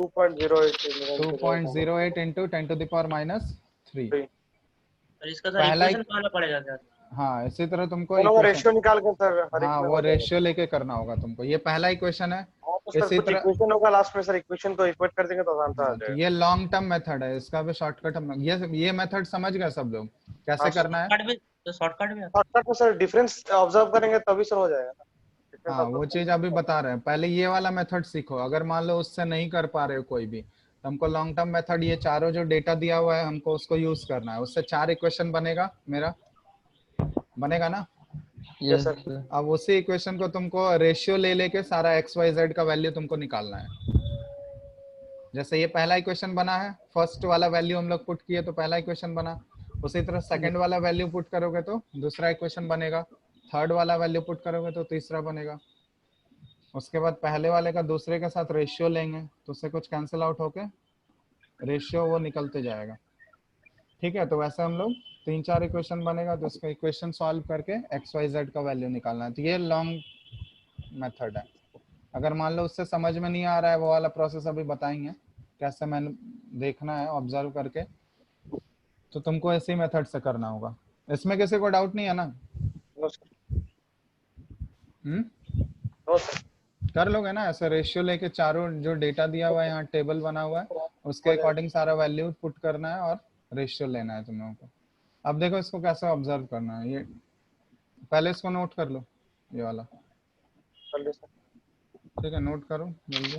2.08 इंटू 10 टू द पावर -3। और इसका सर पहला इक्वेशन निकालना पड़ेगा क्या? हाँ, इसी तरह तुमको दोनों का equation- रेशियो निकाल कर सर हर एक हाँ में वो हो जाएगा। रेशियो लेके करना होगा तुमको। ये पहला इक्वेशन है। हाँ, तो सर इसी कुछ तरह इक्वेशन होगा लास्ट में सर, इक्वेशन को इक्वेट कर देंगे तो आसान सा आ तो जाएगा। ये लॉन्ग टर्म मेथड है, इसका भी शॉर्टकट हम ये मेथड समझ गए सब लोग कैसे हाँ, करना है? शॉर्टकट में तो शॉर्टकट में शॉर्टकट में सर डिफरेंस ऑब्जर्व करेंगे तभी सर हो जाएगा ना। Difference हाँ observe वो चीज अभी बता रहे हैं। पहले ये वाला मेथड सीखो। अगर मान लो उससे नहीं कर पा रहे हो कोई भी, तो हमको लॉन्ग टर्म मेथड, ये चारों जो डेटा दिया हुआ है हमको उसको यूज करना है। उससे 4 इक्वेशन बनेगा, मेरा बनेगा ना? Yes sir. सर। अब उसी इक्वेशन को तुमको रेशियो ले लेके सारा एक्स वाई जेड का वैल्यू तुमको निकालना है। जैसे ये पहला इक्वेशन बना है, फर्स्ट वाला वैल्यू हम लोग पुट किए तो पहला इक्वेशन बना। उसी तरह सेकंड वाला वैल्यू पुट करोगे तो दूसरा इक्वेशन बनेगा। थर्ड वाला वैल्यू पुट करोगे तो तीसरा बनेगा। उसके बाद पहले वाले का दूसरे के साथ रेशियो लेंगे तो उससे कुछ कैंसिल आउट होके रेशियो वो निकलते जाएगा। ठीक है, तो वैसे हम लोग 3-4 इक्वेशन बनेगा तो उसका इक्वेशन सॉल्व करके एक्स वाई जेड का वैल्यू निकालना है। तो ये लॉन्ग मेथड है। अगर मान लो उससे समझ में नहीं आ रहा है, वो वाला प्रोसेस अभी बताएंगे कैसे मैंने देखना है ऑब्जर्व करके, तो तुमको इसी मेथड से करना होगा। इसमें किसी को डाउट नहीं है ना? नो सर, हम्म, नो सर। कर लोगे ना ऐसे? रेशियो लेके चारों जो डेटा दिया हुआ है, यहाँ टेबल बना हुआ है, उसके अकॉर्डिंग सारा वैल्यू पुट करना है और रेशियो लेना है तुम लोगों को। अब देखो इसको कैसे ऑब्जर्व करना है। ये पहले इसको नोट कर लो। ये वाला, कर लिया सर। ठीक है, नोट करो जल्दी।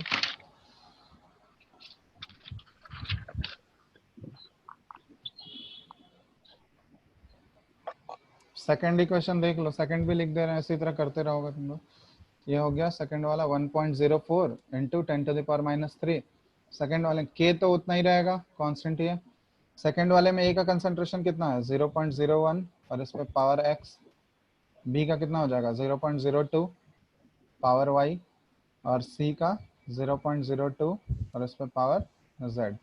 सेकंड इक्वेशन देख लो, सेकंड भी लिख दे रहे हैं, इसी तरह करते रहोगे तुम लोग। ये हो गया सेकंड वाला 1.04 इंटू 10⁻³ सेकंड वाले के तो उतना ही रहेगा, कांस्टेंट ही है। सेकंड वाले में ए का कंसंट्रेशन कितना है 0.01 और इस पे पावर एक्स, बी का कितना हो जाएगा 0.02 पावर वाई और सी का 0.02 और इस पे पावर जेड।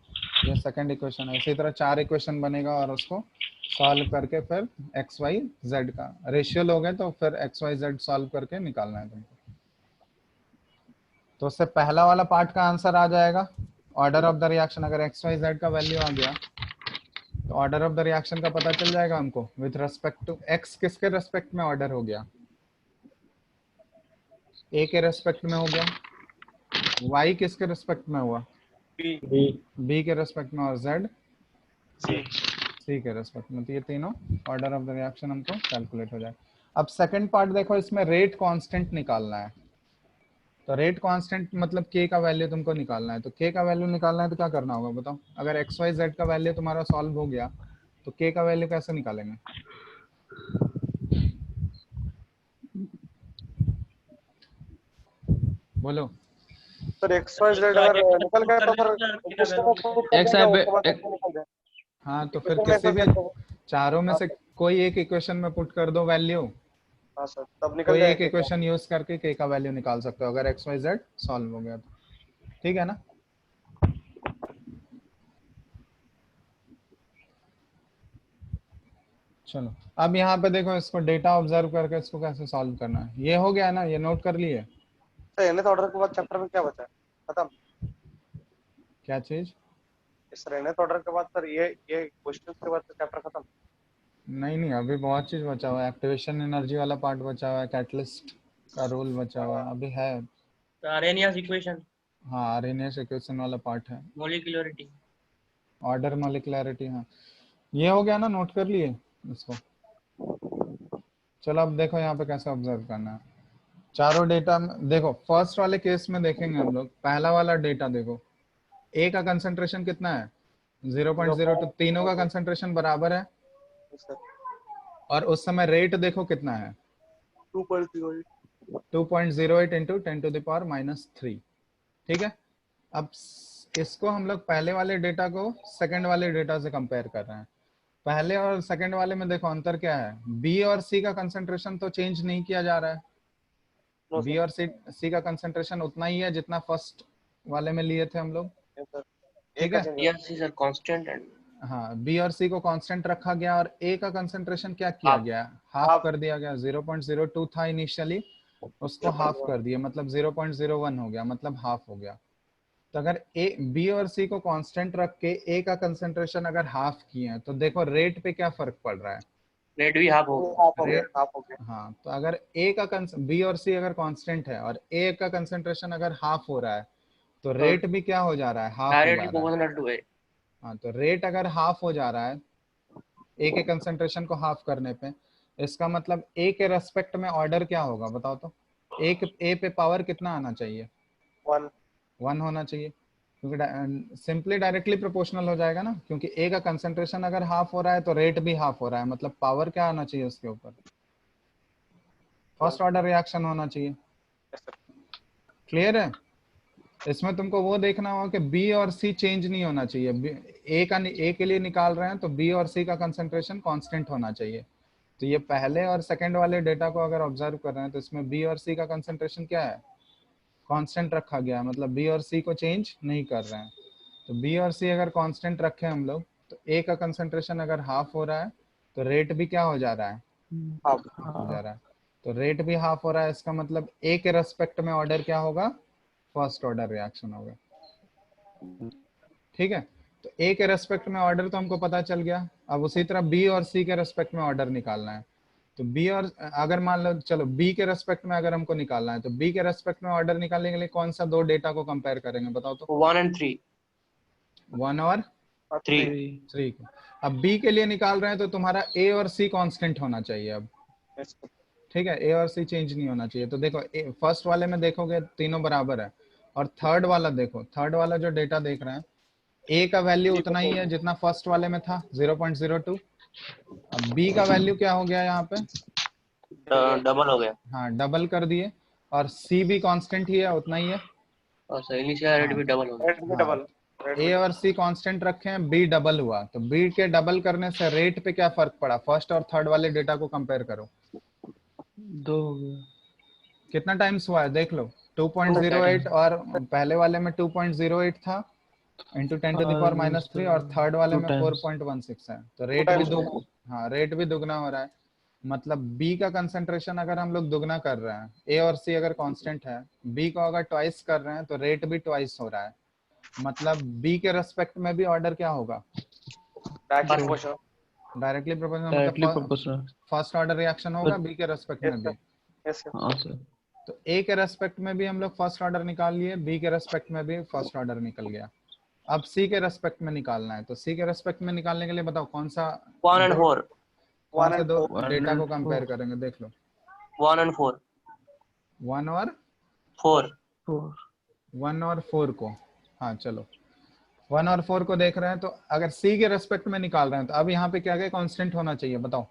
ये सेकंड इक्वेशन है। इसी तरह 4 इक्वेशन बनेगा और उसको सॉल्व करके फिर एक्स वाई जेड का रेशियो लोगे तो फिर एक्स वाई जेड सॉल्व करके निकालना है तुमको। तो उससे पहला वाला पार्ट का आंसर आ जाएगा ऑर्डर ऑफ द रिएक्शन। अगर एक्स वाई जेड का वैल्यू आ गया तो ऑर्डर ऑफ द रिएक्शन का पता चल जाएगा हमको विथ रेस्पेक्ट टू एक्स, किसके रेस्पेक्ट में ऑर्डर हो गया, ए के रेस्पेक्ट में हो गया, वाई किसके रेस्पेक्ट में हुआ, बी के रेस्पेक्ट में, और जेड सी के रेस्पेक्ट में। तो ये तीनों ऑर्डर ऑफ द रिएक्शन हमको कैलकुलेट हो जाए। अब सेकंड पार्ट देखो, इसमें रेट कांस्टेंट निकालना है। तो रेट कांस्टेंट मतलब के का वैल्यू तुमको निकालना है। तो के का वैल्यू निकालना है तो क्या करना होगा बताओ। अगर एक्स वाई जेड का वैल्यू तुम्हारा सॉल्व हो गया तो के का वैल्यू कैसे निकालेंगे, बोलो। सर एक्स वाई जेड अगर निकल गया तो फिर क्वेश्चन में पुट कर एक्स देंगे, आई उसके बाद आपको निकल जाए। हाँ तो फिर इक्वेशन में किसी भी सर देखो। चारों में से कोई एक इक्वेशन में पुट कर दो वैल्यू, हाँ सर, तब निकल कोई एक जाएगा। इक्वेशन यूज करके के का वैल्यू निकाल सकते हो अगर एक्स वाई जेड सॉल्व हो गया तो, ठीक है ना। चलो अब यहाँ पे देखो, इसको डेटा ऑब्जर्व करके इसको कैसे सॉल्व करना है। ये हो गया ना, ये नोट कर लिए। सर एनएथ ऑर्डर के बाद चैप्टर में क्या बचा है, खत्म। क्या चीज, सर एनएथ ऑर्डर के बाद सर ये क्वेश्चंस के बाद चैप्टर खत्म। नहीं नहीं अभी बहुत चीज बचा हुआ है। एक्टिवेशन एनर्जी वाला पार्ट बचा हुआ है, कैटलिस्ट का रोल बचा हुआ है, अभी है। Arrhenius equation, हाँ आरएनएस इक्वेशन वाला पार्ट है, molecularity. ऑर्डर मॉलिक्युलैरिटी। हाँ ये हो गया ना, नोट कर लिए इसको। चलो अब देखो यहाँ पे कैसे ऑब्जर्व करना है। चारों डेटा देखो, फर्स्ट वाले केस में देखेंगे हम लोग, पहला वाला डेटा देखो, ए का कंसंट्रेशन कितना है 0.02, तीनों का कंसंट्रेशन बराबर है सर और उस समय रेट देखो कितना है 2.08 इंटू 10⁻³ ठीक है। अब इसको हम लोग पहले वाले डेटा को सेकंड वाले डेटा से कंपेयर कर रहे हैं। पहले और सेकंड वाले में देखो अंतर क्या है, बी और सी का कंसंट्रेशन तो चेंज नहीं किया जा रहा है, बी और सी का कंसंट्रेशन उतना ही है जितना फर्स्ट वाले में लिए थे हम लोग, ठीक है। Yes, sir, constant and हाँ बी और सी को कांस्टेंट रखा गया और ए का कंसंट्रेशन क्या किया गया, हाफ कर दिया गया। 0.02 था इनिशियली, उसको हाफ कर दिया, मतलब 0.01 हो गया, मतलब हाफ हो गया। तो अगर ए बी और सी को कांस्टेंट रख के ए का कंसंट्रेशन अगर हाफ किए हैं तो देखो रेट पे क्या फर्क पड़ रहा है, rate भी half हो गया. हाँ तो अगर ए का बी और सी अगर कांस्टेंट है और ए का कंसंट्रेशन अगर हाफ हो रहा है तो रेट भी क्या हो जा रहा है, हाफ हो Directly जा रहा है। proportional to A. हाँ तो रेट अगर हाफ हो जा रहा है ए के कंसंट्रेशन को हाफ करने पे, इसका मतलब ए के रेस्पेक्ट में ऑर्डर क्या होगा बताओ तो। ए पे पावर कितना आना चाहिए, 1 होना चाहिए, क्योंकि सिंपली डायरेक्टली प्रोपोर्शनल हो जाएगा ना, क्योंकि ए का कंसंट्रेशन अगर हाफ हो रहा है तो रेट भी हाफ हो रहा है, मतलब पावर क्या आना चाहिए उसके ऊपर, फर्स्ट ऑर्डर रिएक्शन होना चाहिए। क्लियर है। इसमें तुमको वो देखना होगा कि बी और सी चेंज नहीं होना चाहिए, ए के लिए निकाल रहे हैं तो बी और सी का कंसंट्रेशन कांस्टेंट होना चाहिए। तो ये पहले और सेकंड वाले डेटा को अगर ऑब्जर्व कर रहे हैं तो इसमें बी और सी का कंसंट्रेशन क्या है, कांस्टेंट रखा गया है, मतलब बी और सी को चेंज नहीं कर रहे हैं। तो बी और सी अगर कांस्टेंट रखे हम लोग तो ए का कंसंट्रेशन अगर हाफ हो रहा है तो रेट भी क्या हो जा रहा है, हाफ हो जा रहा है। तो रेट भी हाफ हो रहा है, इसका मतलब ए के रेस्पेक्ट में ऑर्डर क्या होगा, फर्स्ट ऑर्डर रिएक्शन होगा, ठीक है। तो ए के रेस्पेक्ट में ऑर्डर तो हमको पता चल गया। अब उसी तरह बी और सी के रेस्पेक्ट में ऑर्डर निकालना है। तो बी और अगर मान लो चलो बी के रेस्पेक्ट में अगर हमको निकालना है तो बी के रेस्पेक्ट में ऑर्डर निकालने के लिए कौन सा दो डेटा को कंपेयर करेंगे बताओ तो। 1 and 3. 1 और 3 को। अब बी के लिए निकाल रहे हैं तो तुम्हारा ए और सी कांस्टेंट होना चाहिए अब, ठीक है, ए और सी चेंज नहीं होना चाहिए। तो देखो फर्स्ट वाले में देखोगे तीनों बराबर है, और थर्ड वाला देखो, थर्ड वाला जो डेटा देख रहे हैं, ए का वैल्यू उतना ही है जितना फर्स्ट वाले में था 0.02। अब बी का वैल्यू क्या हो गया यहाँ पे, डबल हो गया। हाँ डबल कर दिए, और सी भी कांस्टेंट ही है, उतना ही है। और सही इनिशियल रेट हाँ भी डबल हो गया। रेट भी हाँ, डबल, रेट ए भी और सी कांस्टेंट रखे हैं, बी डबल हुआ, तो बी के डबल करने से रेट पे क्या फर्क पड़ा, फर्स्ट और थर्ड वाले डेटा को कंपेयर करो, 2 हो गया। कितना टाइम्स हुआ है देख लो, 2.08, और पहले वाले में 2.08 था इंटू 10 टू द पावर -3, और थर्ड वाले में 4.16 है, तो रेट भी times दो, हाँ रेट भी दुगना हो रहा है। मतलब बी का कंसंट्रेशन अगर हम लोग दुगना कर रहे हैं, ए और सी अगर कांस्टेंट है, बी को अगर ट्वाइस कर रहे हैं तो रेट भी ट्वाइस हो रहा है। मतलब बी के रेस्पेक्ट में भी ऑर्डर क्या होगा, directly proportional. Directly proportional, directly मतलब प्रोपोर्शनल। फर्स्ट ऑर्डर रिएक्शन होगा बी के रेस्पेक्ट यस में सर, भी। Yes sir. हाँ सर। तो ए के रेस्पेक्ट में भी हम लोग फर्स्ट ऑर्डर निकाल लिए, बी के रेस्पेक्ट में भी फर्स्ट ऑर्डर निकल गया। अब सी के रेस्पेक्ट में निकालना है, तो सी के रेस्पेक्ट में निकालने के लिए बताओ कौन सा 1 and 4, कौन 1 से and दो 4, डेटा को 1 and कंपेयर 4, करेंगे देख लो, 1 and 4, 1 और 4। 4। 1 और 4 को, हाँ चलो 1 और 4 को देख रहे हैं, तो अगर सी के रेस्पेक्ट में निकाल रहे हैं तो अब यहाँ पे क्या क्या कांस्टेंट होना चाहिए बताओ,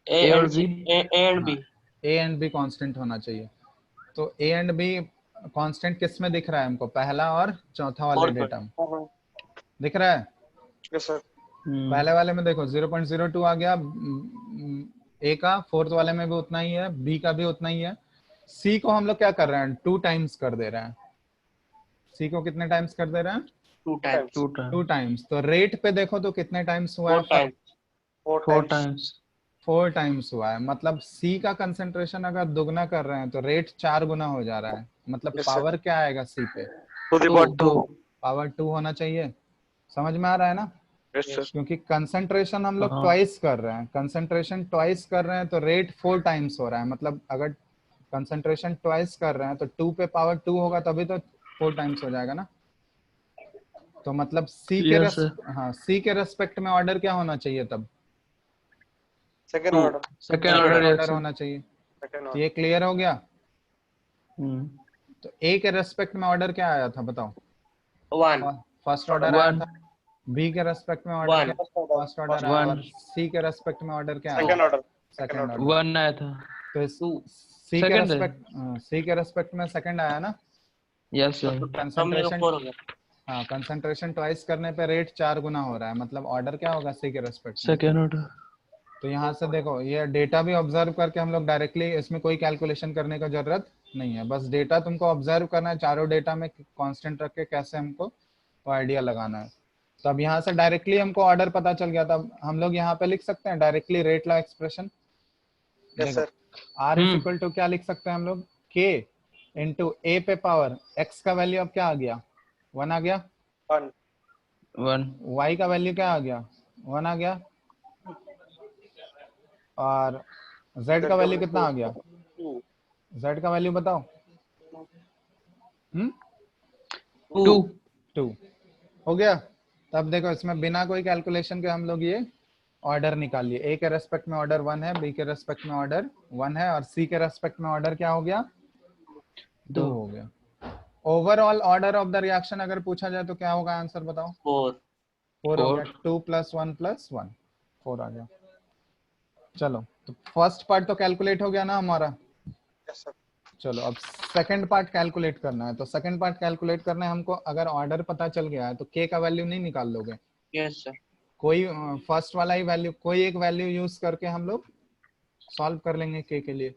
A A और and B। A and हाँ B। A and be constant होना चाहिए। तो ए एंड बी कांस्टेंट किस में दिख रहा है हमको, पहला और चौथा वाले फोर्थ डेटा में दिख रहा है। Yes sir. पहले वाले में देखो 0.02 आ गया ए का, फोर्थ वाले में भी उतना ही है, बी का भी उतना ही है। सी को हम लोग क्या कर रहे हैं, 2 टाइम्स कर दे रहे हैं, सी को कितने टाइम्स कर दे रहे हैं, 2 times, 2 2 टाइम, टाइम्स। तो रेट पे देखो तो कितने टाइम्स हुआ 4 है, times। 4 4 times। टाइम्स। 4 टाइम्स हुआ है। मतलब सी का कंसंट्रेशन अगर दुगना कर रहे हैं तो रेट 4 गुना हो जा रहा है। मतलब Yes, sir. पावर क्या आएगा सी पे, To the power 2। 2। पावर 2 होना चाहिए। समझ में आ रहा है ना, यस सर। क्योंकि कंसंट्रेशन हम लोग हाँ। ट्वाइस कर रहे हैं, कंसंट्रेशन ट्वाइस कर रहे हैं तो रेट 4 टाइम्स हो रहा है। मतलब अगर कंसंट्रेशन ट्वाइस कर रहे हैं तो 2 पे पावर 2 होगा तभी तो 4 टाइम्स हो जाएगा ना। तो मतलब सी के यस सर। हाँ सी के रेस्पेक्ट में ऑर्डर क्या होना चाहिए तब, second 2। Order, second second order order reaction. होना चाहिए। सेकंड तो ऑर्डर। ये क्लियर हो गया। हम्म। तो ए के रेस्पेक्ट में ऑर्डर क्या आया था बताओ, 1, फर्स्ट ऑर्डर आया 1। था। बी के रेस्पेक्ट में ऑर्डर 1, क्या, first order, first order first आया, One। और सी के रेस्पेक्ट में ऑर्डर क्या सेकंड आया, order, second second order. Order. 1 आया था। तो इस 2। सी के सेकंड है। रेस्पेक्ट, सी के रेस्पेक्ट में सेकंड आया ना। यस तो सर। सब मिलेगा कंसंट्रेशन, 4 हो गया। हाँ कंसंट्रेशन ट्वाइस करने पे रेट 4 गुना हो रहा है। मतलब ऑर्डर क्या होगा सी के रेस्पेक्ट में। Second order. तो यहाँ से देखो ये डेटा भी ऑब्जर्व करके हम लोग डायरेक्टली, इसमें कोई कैलकुलेशन करने का जरूरत नहीं है, बस डेटा तुमको ऑब्जर्व करना है, चारों डेटा में कांस्टेंट रख के कैसे हमको तो आइडिया लगाना है। तो अब यहाँ से डायरेक्टली हमको ऑर्डर पता चल गया, तब हम लोग यहाँ पे लिख सकते हैं directly rate law expression. Yes sir. R is equal to क्या लिख सकते हैं हम लोग, के इंटू ए पे पावर एक्स का वैल्यू अब क्या आ गया, 1 आ गया, 1 1। वाई का वैल्यू क्या आ गया, 1 आ गया, और z का वैल्यू कितना आ गया, 2 z का वैल्यू बताओ, 2। 2 हो गया। तब देखो इसमें बिना कोई कैलकुलेशन के हम लोग ये ऑर्डर निकाल लिए, ए के रेस्पेक्ट में ऑर्डर 1 है, बी के रेस्पेक्ट में ऑर्डर 1 है, और सी के रेस्पेक्ट में ऑर्डर क्या हो गया, 2 2। हो गया। Overall order of the reaction अगर पूछा जाए तो क्या होगा आंसर बताओ, 4। 4 हो गया, 4। 2 + 1 + 1 4 आ गया। चलो तो फर्स्ट पार्ट तो कैलकुलेट हो गया ना हमारा। Yes sir. चलो अब सेकंड पार्ट कैलकुलेट करना है। तो सेकंड पार्ट कैलकुलेट करना है हमको, अगर ऑर्डर पता चल गया है तो के का वैल्यू नहीं निकाल लोगे, यस सर। कोई फर्स्ट वाला ही वैल्यू, कोई एक वैल्यू यूज करके हम लोग सॉल्व कर लेंगे के लिए।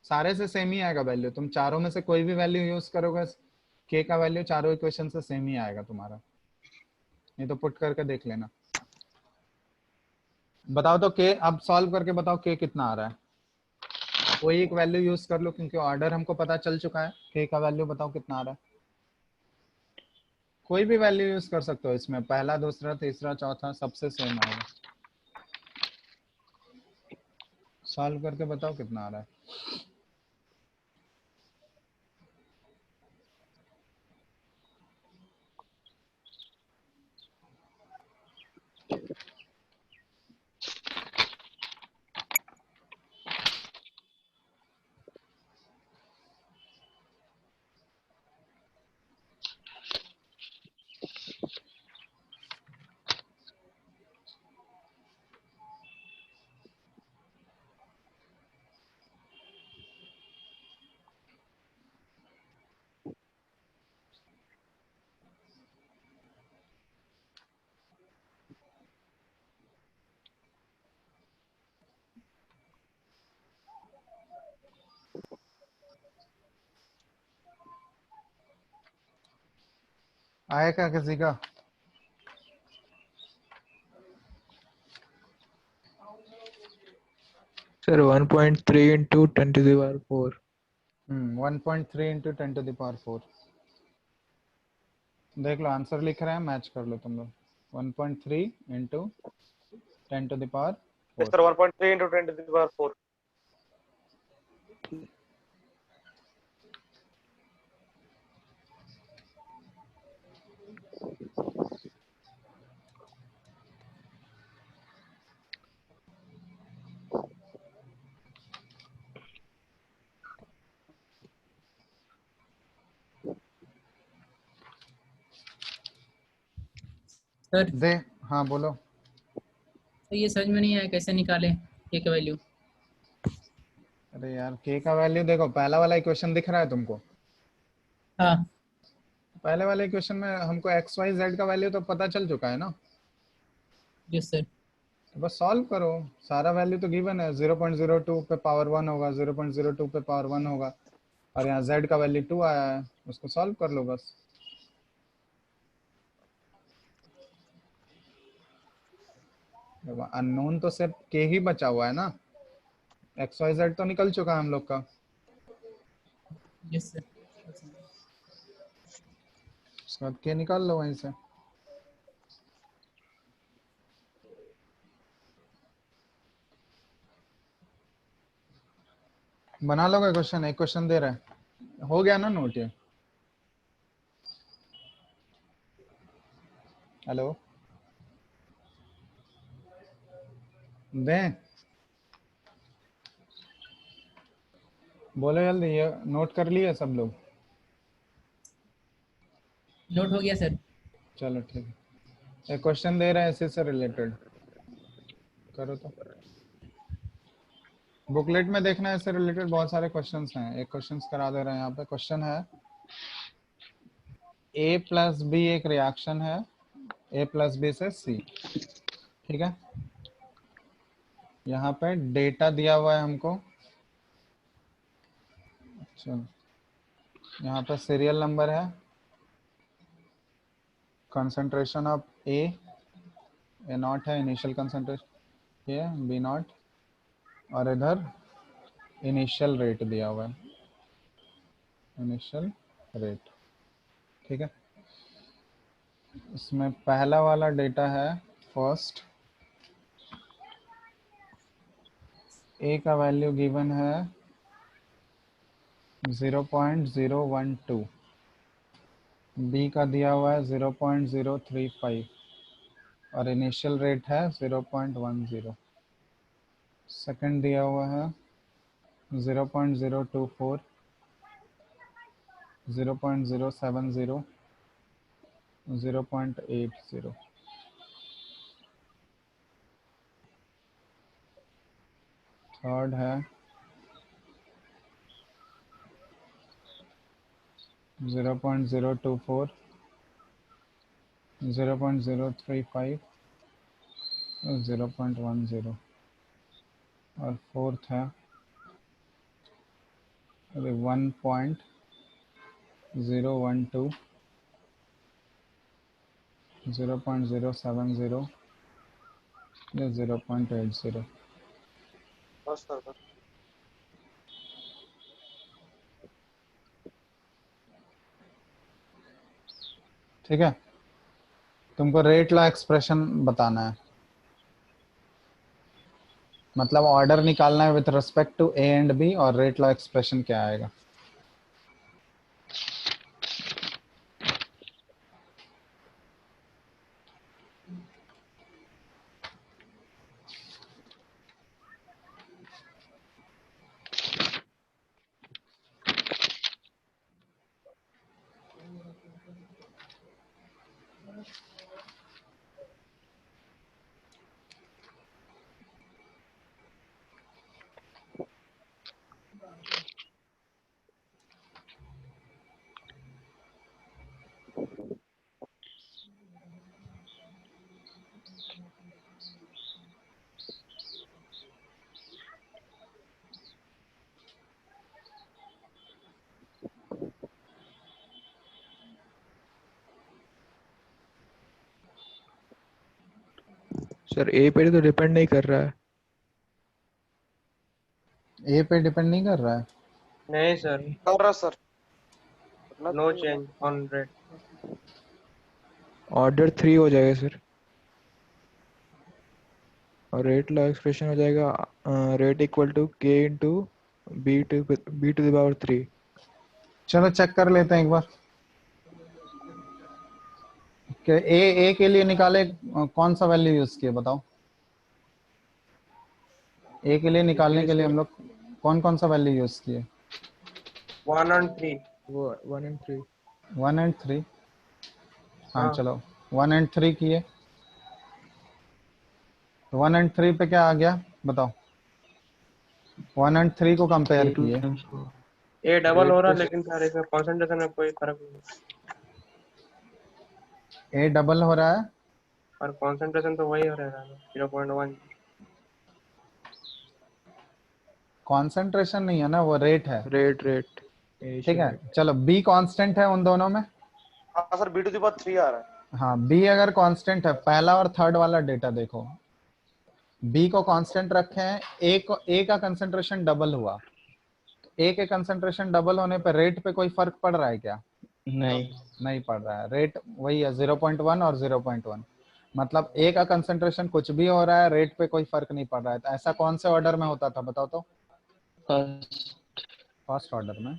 सारे से सेम ही आएगा वैल्यू, तुम चारों में से कोई भी वैल्यू यूज करोगे के का वैल्यू चारों इक्वेशन से सेम ही आएगा तुम्हारा, नहीं तो पुट करके देख लेना। बताओ तो के, अब सॉल्व करके बताओ के कितना आ रहा है, कोई एक वैल्यू यूज कर लो क्योंकि ऑर्डर हमको पता चल चुका है। के का वैल्यू बताओ कितना आ रहा है, कोई भी वैल्यू यूज कर सकते हो इसमें, पहला दूसरा तीसरा चौथा सबसे सेम आएगा। सॉल्व करके बताओ कितना आ रहा है। आया क्या किसी का? Sir 1.3 into 10 to the power 4. 1.3 into 10⁴ देख लो आंसर लिख रहे हैं, मैच कर लो तुम लोग। 1.3 into 10⁴ Yes, sir. 1.3 into 10 to the power 4. Sir दे। हाँ बोलो। तो ये समझ में नहीं आया कैसे निकाले के का वैल्यू। अरे यार के का वैल्यू देखो, पहला वाला इक्वेशन दिख रहा है तुमको? हाँ पहले वाले इक्वेशन में हमको एक्स वाई जेड का वैल्यू तो पता चल चुका है ना। Yes sir. तो बस सॉल्व करो, सारा वैल्यू तो गिवन है। 0.02 पे पावर 1 होगा, 0.02 पे पावर 1 होगा, और यहाँ z का वैल्यू 2 आया है, उसको सॉल्व कर लो बस। अननोन तो सिर्फ के ही बचा हुआ है ना, एक्स वाई जेड तो निकल चुका है हम लोग का। Yes sir. उसके बाद के निकाल लो वहीं से। बना लोगे क्वेश्चन? एक क्वेश्चन दे रहा है, हो गया ना नोट ये? हेलो दें, बोलो जल्दी, ये नोट कर लिए सब लोग? नोट हो गया सर। चलो ठीक है, एक क्वेश्चन दे रहा है इसी से रिलेटेड, करो तो। बुकलेट में देखना है, इससे रिलेटेड बहुत सारे क्वेश्चंस हैं। एक क्वेश्चंस करा दे रहे हैं यहाँ पे। क्वेश्चन है a प्लस बी एक रिएक्शन है a प्लस बी से c, ठीक है। यहाँ पे डेटा दिया हुआ है हमको। अच्छा, यहाँ पे सीरियल नंबर है, कंसंट्रेशन ऑफ ए नॉट है, इनिशियल कंसंट्रेशन ये बी नॉट, और इधर इनिशियल रेट दिया हुआ है, इनिशियल रेट, ठीक है। इसमें पहला वाला डेटा है फर्स्ट, ए का वैल्यू गिवन है 0.012, बी का दिया हुआ है 0.035, और इनिशियल रेट है 0.10। सेकंड दिया हुआ है 0.024, 0.070, 0.80। थर्ड है 0.024, 0.035, 0.10, और फोर्थ है 1.012, 0.070 या 0.80। Yes, sir. ठीक है, तुमको रेट लॉ एक्सप्रेशन बताना है, मतलब ऑर्डर निकालना है with respect to a and b, और रेट लॉ एक्सप्रेशन क्या आएगा। सर ए पे तो डिपेंड नहीं कर रहा है। ए पे डिपेंड नहीं कर रहा है। नहीं सर, कर रहा sir no change on rate. Order 3 हो जाएगा सर, और रेट ला एक्सप्रेशन हो जाएगा rate equal to k into b to the power 3। चलो चेक कर लेते हैं एक बार कि ए के लिए निकाले कौन सा वैल्यू यूज किए बताओ। ए के लिए निकालने के लिए हम लोग कौन कौन सा वैल्यू यूज किए। 1 और 3। वो 1 एंड 3। 1 एंड 3। हाँ हाँ। चलो 1 एंड 3 किए तो 1 एंड 3 पे क्या आ गया बताओ। 1 एंड 3 को कंपेयर किए। ए डबल Rate हो रहा पे है लेकिन सर इसमें कंसंट्रेशन में कोई फर्क नहीं है। ए डबल हो रहा है और कंसंट्रेशन तो वही हो रहा है 0.1। कॉन्सेंट्रेशन नहीं है ना, वो रेट है। रेट ठीक है चलो बी कांस्टेंट है उन दोनों में। हाँ sir b to the power 3 आ रहा है। हाँ बी अगर कांस्टेंट है, पहला और थर्ड वाला डेटा देखो, बी को कांस्टेंट रखे हैं, ए का कंसंट्रेशन डबल हुआ, ए के कंसंट्रेशन डबल होने पर रेट पे कोई फर्क पड़ रहा है क्या? नहीं पड़ रहा है। रेट वही है 0.1 और 0.1, मतलब ए का कंसंट्रेशन कुछ भी हो रहा है, रेट पे कोई फर्क नहीं पड़ रहा है। तो ऐसा कौन से ऑर्डर में होता था बताओ तो? फर्स्ट ऑर्डर में।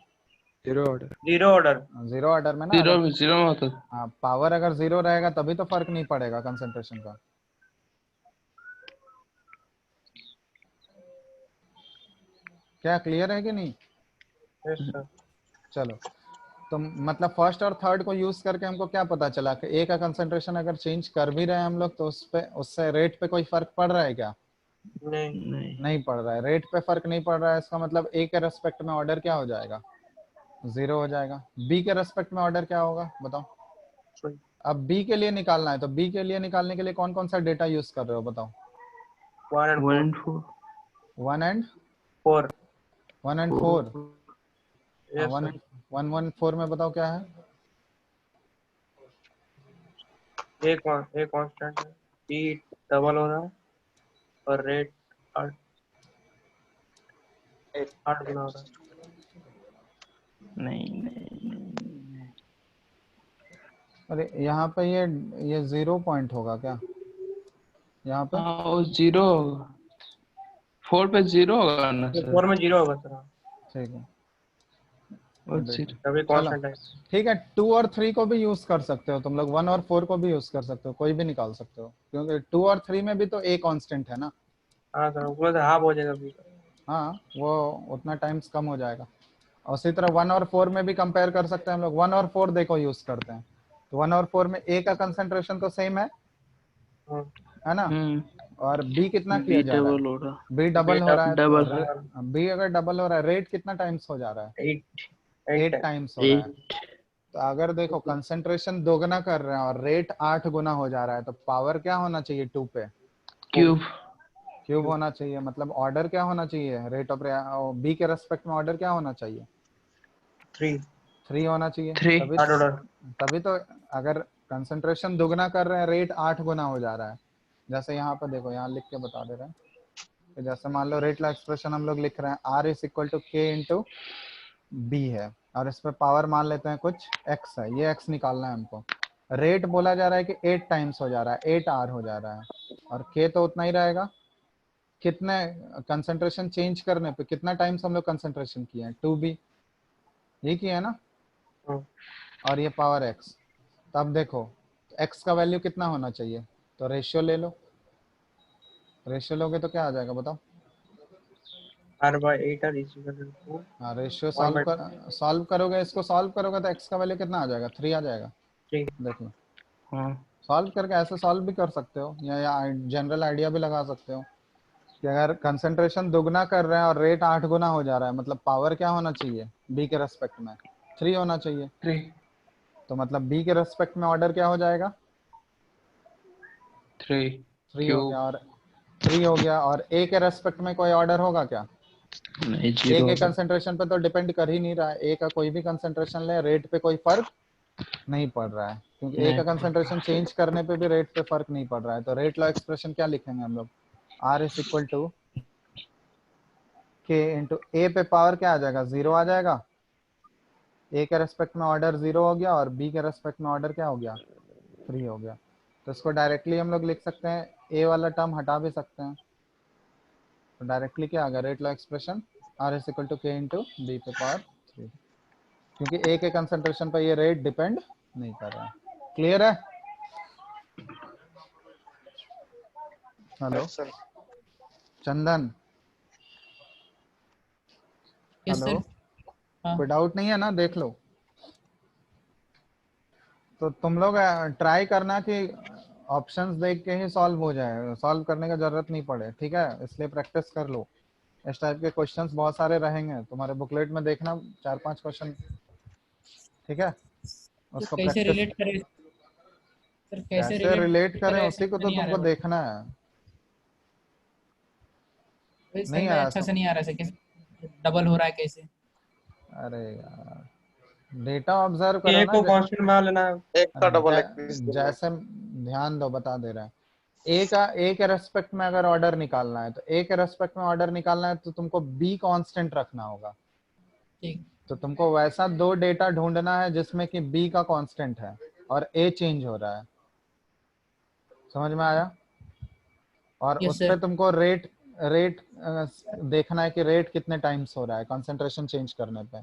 Zero order. जीरो ऑर्डर में ना। जीरो में होता। हाँ पावर अगर जीरो रहेगा तभी तो फर्क नहीं पड़ेगा कंसंट्रेशन का। क्या क्लियर है कि नहीं? Yes sir. चलो तो मतलब फर्स्ट और थर्ड को यूज करके हमको क्या पता चला कि ए का कंसंट्रेशन अगर चेंज कर भी रहे हैं हम लोग तो उस पे उससे रेट पे कोई फर्क पड़ रहा है क्या? नहीं पड़ रहा है। रेट पे फर्क नहीं पड़ रहा है, इसका मतलब ए के रेस्पेक्ट में ऑर्डर क्या हो जाएगा? जीरो हो जाएगा। बी के रेस्पेक्ट में ऑर्डर क्या होगा बताओ। अब बी के लिए निकालना है तो बी के लिए निकालने के लिए कौन कौन सा डेटा यूज कर रहे हो बताओ? 1 and 4। 1 and 4। 1 and 4। Yes 1 sir. And 1 1 4 में बताओ क्या है? ए कांस्टेंट है, बी डबल हो रहा है और रेट 8 गुना हो रहा है। अरे यहाँ पे ये 0 पॉइंट होगा क्या यहाँ पे? हाँ वो 0 होगा, 4 पे 0 होगा ना तो सर। 4 में 0 होगा सर। ठीक है वो देखो। 0 तभी कांस्टेंट है। ठीक है 2 और 3 को भी यूज कर सकते हो तुम लोग, 1 और 4 को भी यूज कर सकते हो, कोई भी निकाल सकते हो क्योंकि 2 और 3 में भी तो ए कांस्टेंट है ना। हाँ सर उसमें से हाफ हो जाएगा बी का। हाँ वो उतना टाइम्स कम हो जाएगा। और उसी तरह 1 और 4 में भी कंपेयर कर सकते हैं हम लोग। 1 और 4 देखो यूज करते हैं तो 1 और 4 में ए का कंसंट्रेशन तो सेम है ना, और बी कितना किया जा रहा है? बी डबल हो रहा है। बी अगर डबल हो रहा है रेट कितना टाइम्स हो जा रहा है? 8 टाइम्स हो रहा है। तो अगर देखो कंसंट्रेशन दोगुना कर रहे हैं और रेट 8 गुना हो जा रहा है तो पावर क्या होना चाहिए 2 पे? क्यूब होना चाहिए। मतलब ऑर्डर क्या होना चाहिए रेट ऑफ बी के रेस्पेक्ट में? ऑर्डर क्या होना चाहिए? 3 होना चाहिए। तभी तो अगर कंसंट्रेशन दुगना कर रहे हैं रेट 8 गुना हो जा रहा है। जैसे यहाँ पे देखो, यहाँ लिख के बता दे रहे हैं कि जैसे मान लो रेट ला एक्सप्रेशन हम लोग लिख रहे हैं R is equal to k into B है और इस पे पावर मान लेते हैं कुछ x है, ये x निकालना है हमको। रेट बोला जा रहा है कि 8 टाइम्स हो जा रहा है, 8R हो जा रहा है और k तो उतना ही रहेगा। कितने कंसंट्रेशन चेंज करने पे कितना टाइम्स हम लोग कंसंट्रेशन किए हैं? 2b, ये किया है ना। और ये पावर x। तब देखो x का वैल्यू कितना होना चाहिए, तो रेशियो ले लो। रेशियो लोगे तो क्या आ जाएगा बताओ? R/8 is equal to 2। हाँ रेशियो सॉल्व करोगे, इसको सॉल्व करोगे तो x का वैल्यू कितना आ जाएगा? 3 आ जाएगा। देख लो सॉल्व करके ऐसे सॉल्व भी कर सकते हो या जनरल आइडिया भी लगा सकते हो कि अगर कंसंट्रेशन दुगना कर रहे हैं और रेट 8 गुना हो जा रहा है मतलब पावर क्या होना चाहिए बी के रेस्पेक्ट में? 3 होना चाहिए। 3 तो मतलब बी के रेस्पेक्ट में ऑर्डर क्या हो जाएगा? 3 हो गया। और 3 हो गया और ए के रेस्पेक्ट में कोई ऑर्डर होगा क्या? नहीं, ए के कंसंट्रेशन पे तो डिपेंड कर ही नहीं रहा है। ए का कोई भी कंसंट्रेशन ले रेट पे कोई फर्क नहीं पड़ रहा है। क्योंकि ए का कंसंट्रेशन चेंज करने पे भी रेट पे फर्क नहीं पड़ रहा है। तो रेट लॉ एक्सप्रेशन क्या लिखेंगे हम लोग, R is equal to K into A पे पावर क्या आ जाएगा, 0 आ जाएगा। ए के रेस्पेक्ट में ऑर्डर 0 हो गया और बी के रेस्पेक्ट में ऑर्डर क्या हो गया, 3 हो गया। तो इसको डायरेक्टली हम लोग लिख सकते हैं, ए वाला टर्म हटा भी सकते हैं। तो डायरेक्टली क्या आ गया, rate law expression R is equal to K into b पे पावर 3, क्योंकि ए के कंसंट्रेशन पर ये रेट डिपेंड नहीं कर रहा है। क्लियर है? Hello Yes, sir. चंदन, यस हेलो, सर। हाँ कोई डाउट नहीं है ना, देख लो। तो तुम लोग ट्राई करना कि ऑप्शंस देख के ही सॉल्व हो जाए, सॉल्व करने का जरूरत नहीं पड़े, ठीक है? इसलिए प्रैक्टिस कर लो। इस टाइप के क्वेश्चंस बहुत सारे रहेंगे तुम्हारे बुकलेट में, देखना 4-5 क्वेश्चन, ठीक है? तो उसको कैसे प्रैक्टिस रिलेट करें सर, कैसे रिलेट करें करें उसी को समझ तो नहीं आ तुमको रहा है। देखना है। वही सर नहीं मैं आया अच्छा से समझ? नहीं आ रहा है, कैसे डबल हो रहा है कैसे। अरे यार, डेटा ऑब्जर्व करो के ना। को कांस्टेंट बना लेना है। एक का डबल एक पीस जैसे ध्यान दो, बता दे रहा है। ए के रेस्पेक्ट में अगर ऑर्डर निकालना है, तो ए के रेस्पेक्ट में ऑर्डर निकालना है तो तुमको बी कांस्टेंट रखना होगा। ठीक। तो तुमको वैसा दो डेटा ढूंढना है जिसमें कि बी का कांस्टेंट है और ए चेंज हो रहा है। समझ में आया? और यस उस पे सर। तुमको रेट रेट देखना है कि रेट कितने टाइम्स हो रहा है कंसंट्रेशन चेंज करने पे।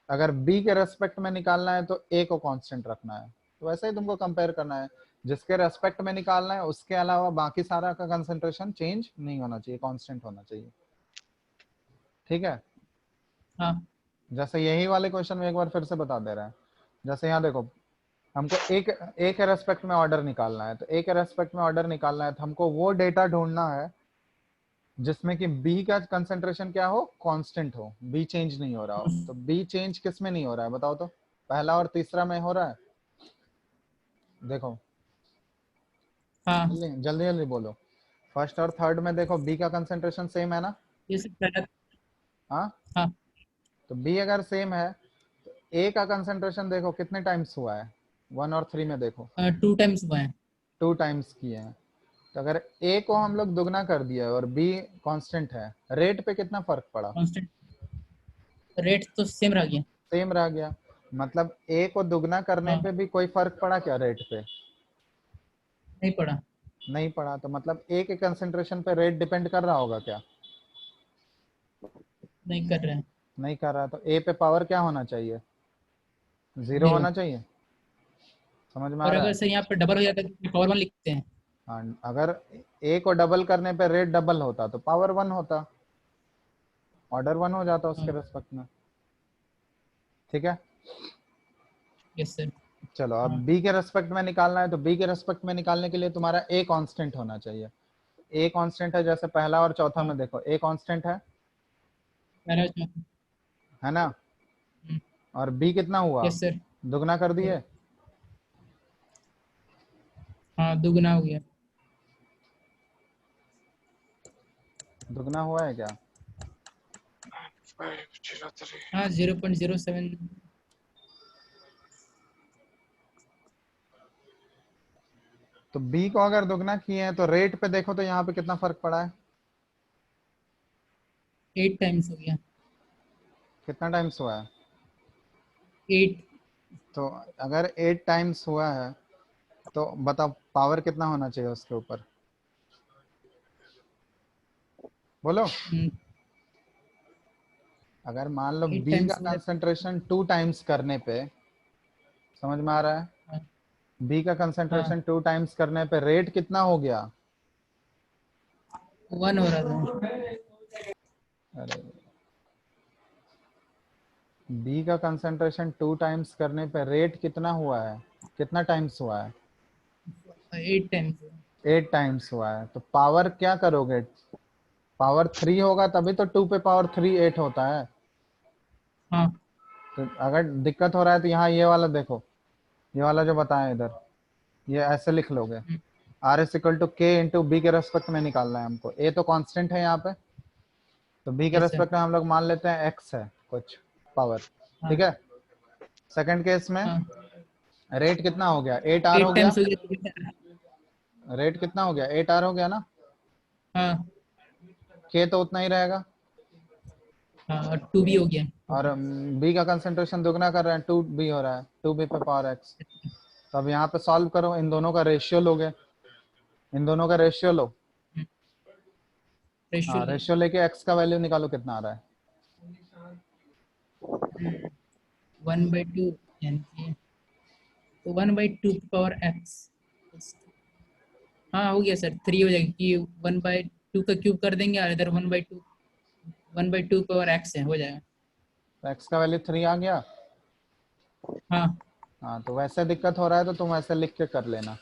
अगर बी के रेस्पेक्ट में निकालना है तो ए को कांस्टेंट रखना है। तो वैसे ही तुमको कंपेयर करना है, जिसके रेस्पेक्ट में निकालना है उसके अलावा बाकी सारा का कंसंट्रेशन चेंज नहीं होना चाहिए, कांस्टेंट होना चाहिए, ठीक है? हाँ जैसे यही वाले क्वेश्चन में एक बार फिर से बता दे रहा है। जैसे यहाँ देखो, हमको ए के रेस्पेक्ट में ऑर्डर निकालना है, तो ए के रेस्पेक्ट में ऑर्डर निकालना है तो हमको वो डेटा ढूंढना है जिसमें कि बी का कंसंट्रेशन क्या हो, कांस्टेंट हो, बी चेंज नहीं हो रहा हो। तो बी चेंज किस में नहीं हो रहा है बताओ तो? पहला और तीसरा में हो रहा है? देखो हाँ। जल्दी जल्दी जल्दी बोलो। फर्स्ट और थर्ड में देखो बी का कंसंट्रेशन सेम है ना? ये सर पहला। हाँ, हाँ तो बी अगर सेम है तो ए का कंसंट्रेशन देखो कितने टाइम्स हुआ है, 1 और 3 में देखो 2 टाइम्स हुआ है। 2 टाइम्स किए हैं। तो अगर ए को हम लोग दुगना कर दिया और बी कांस्टेंट है, रेट पे कितना फर्क पड़ा? कांस्टेंट रेट तो सेम रह गया। सेम रह गया। मतलब ए को दुगना करने हाँ पे भी कोई फर्क पड़ा क्या रेट पे? नहीं पड़ा। नहीं पड़ा। तो मतलब ए के कंसंट्रेशन पे रेट डिपेंड कर रहा होगा क्या? नहीं कर रहे हैं। नहीं कर रहा। तो ए पे पावर क्या होना चाहिए, 0 0। होना चाहिए। समझ में आ और रहा अगर है? सर यहाँ पे डबल हो जाता है तो पावर 1 लिखते हैं। हाँ, अगर ए को डबल करने पे रेट डबल होता तो पावर 1 होता, ऑर्डर 1 हो जाता उसके रेस्पेक्ट में, ठीक है? Yes sir. चलो अब हाँ बी के रेस्पेक्ट में निकालना है, तो बी के रेस्पेक्ट में निकालने के लिए तुम्हारा ए कांस्टेंट होना चाहिए। ए कांस्टेंट है, जैसे पहला और चौथा में देखो ए कांस्टेंट है ना? और बी कितना हुआ, यस सर। दुगना कर दिए। हाँ दुगना हो गया। दुगना हुआ है क्या? 503 हाँ 0.07। तो बी को अगर दुगना किए हैं तो रेट पे देखो तो यहाँ पे कितना फर्क पड़ा है, 8 टाइम्स हो गया। कितना टाइम्स हुआ है? 8। तो अगर 8 टाइम्स हुआ है तो बताओ पावर कितना होना चाहिए उसके ऊपर, बोलो। अगर मान लो 8 बी का टाइम्स कंसंट्रेशन 2 टाइम्स करने पे, समझ में आ रहा है? बी का कंसंट्रेशन 2 टाइम्स करने पे रेट कितना हो गया? 1 हो रहा था। अरे बी का कंसंट्रेशन 2 टाइम्स करने पे रेट कितना हुआ है, कितना टाइम्स हुआ है? 8 टाइम्स। 8 टाइम्स हुआ है। तो पावर क्या करोगे, पावर 3 होगा तभी तो 2 पे पावर 3 8 होता है। हाँ तो अगर दिक्कत हो रहा है तो यहाँ ये वाला देखो, ये वाला जो बताया इधर, ये ऐसे लिख लोगे, are is equal to k into B के रेस्पेक्ट में निकालना है हमको। ए तो कांस्टेंट है यहाँ पे, तो बी के Yes, sir. रेस्पेक्ट में हम लोग मान लेते हैं एक्स है कुछ पावर, ठीक है? सेकंड केस में हाँ रेट कितना हो गया, 8R हो 8 गया, टाइम्स हो गया। रेट कितना हो गया, 8R हो गया ना, हाँ के तो उतना ही रहेगा, हाँ 2 भी हो गया। और बी का कंसेंट्रेशन दुगना कर रहे हैं, 2B हो रहा है, 2B पे पावर x। तो अब यहाँ पे सॉल्व करो, इन दोनों का रेशियो लोगे, इन दोनों का रेशियो लो, हाँ रेशियो रेशियो लेके x का वैल्यू निकालो कितना आ रहा है। 1/2 एन के, तो 1/2 पावर x। हाँ हो गया सर, 3 हो जाएगा कि 1/2 का क्यूब कर देंगे और इधर 1/2 पावर x है, हो जाएगा। तो x का वैल्यू 3 आ गया। हाँ हाँ तो वैसे दिक्कत हो रहा है तो तुम ऐसे लिख के कर लेना,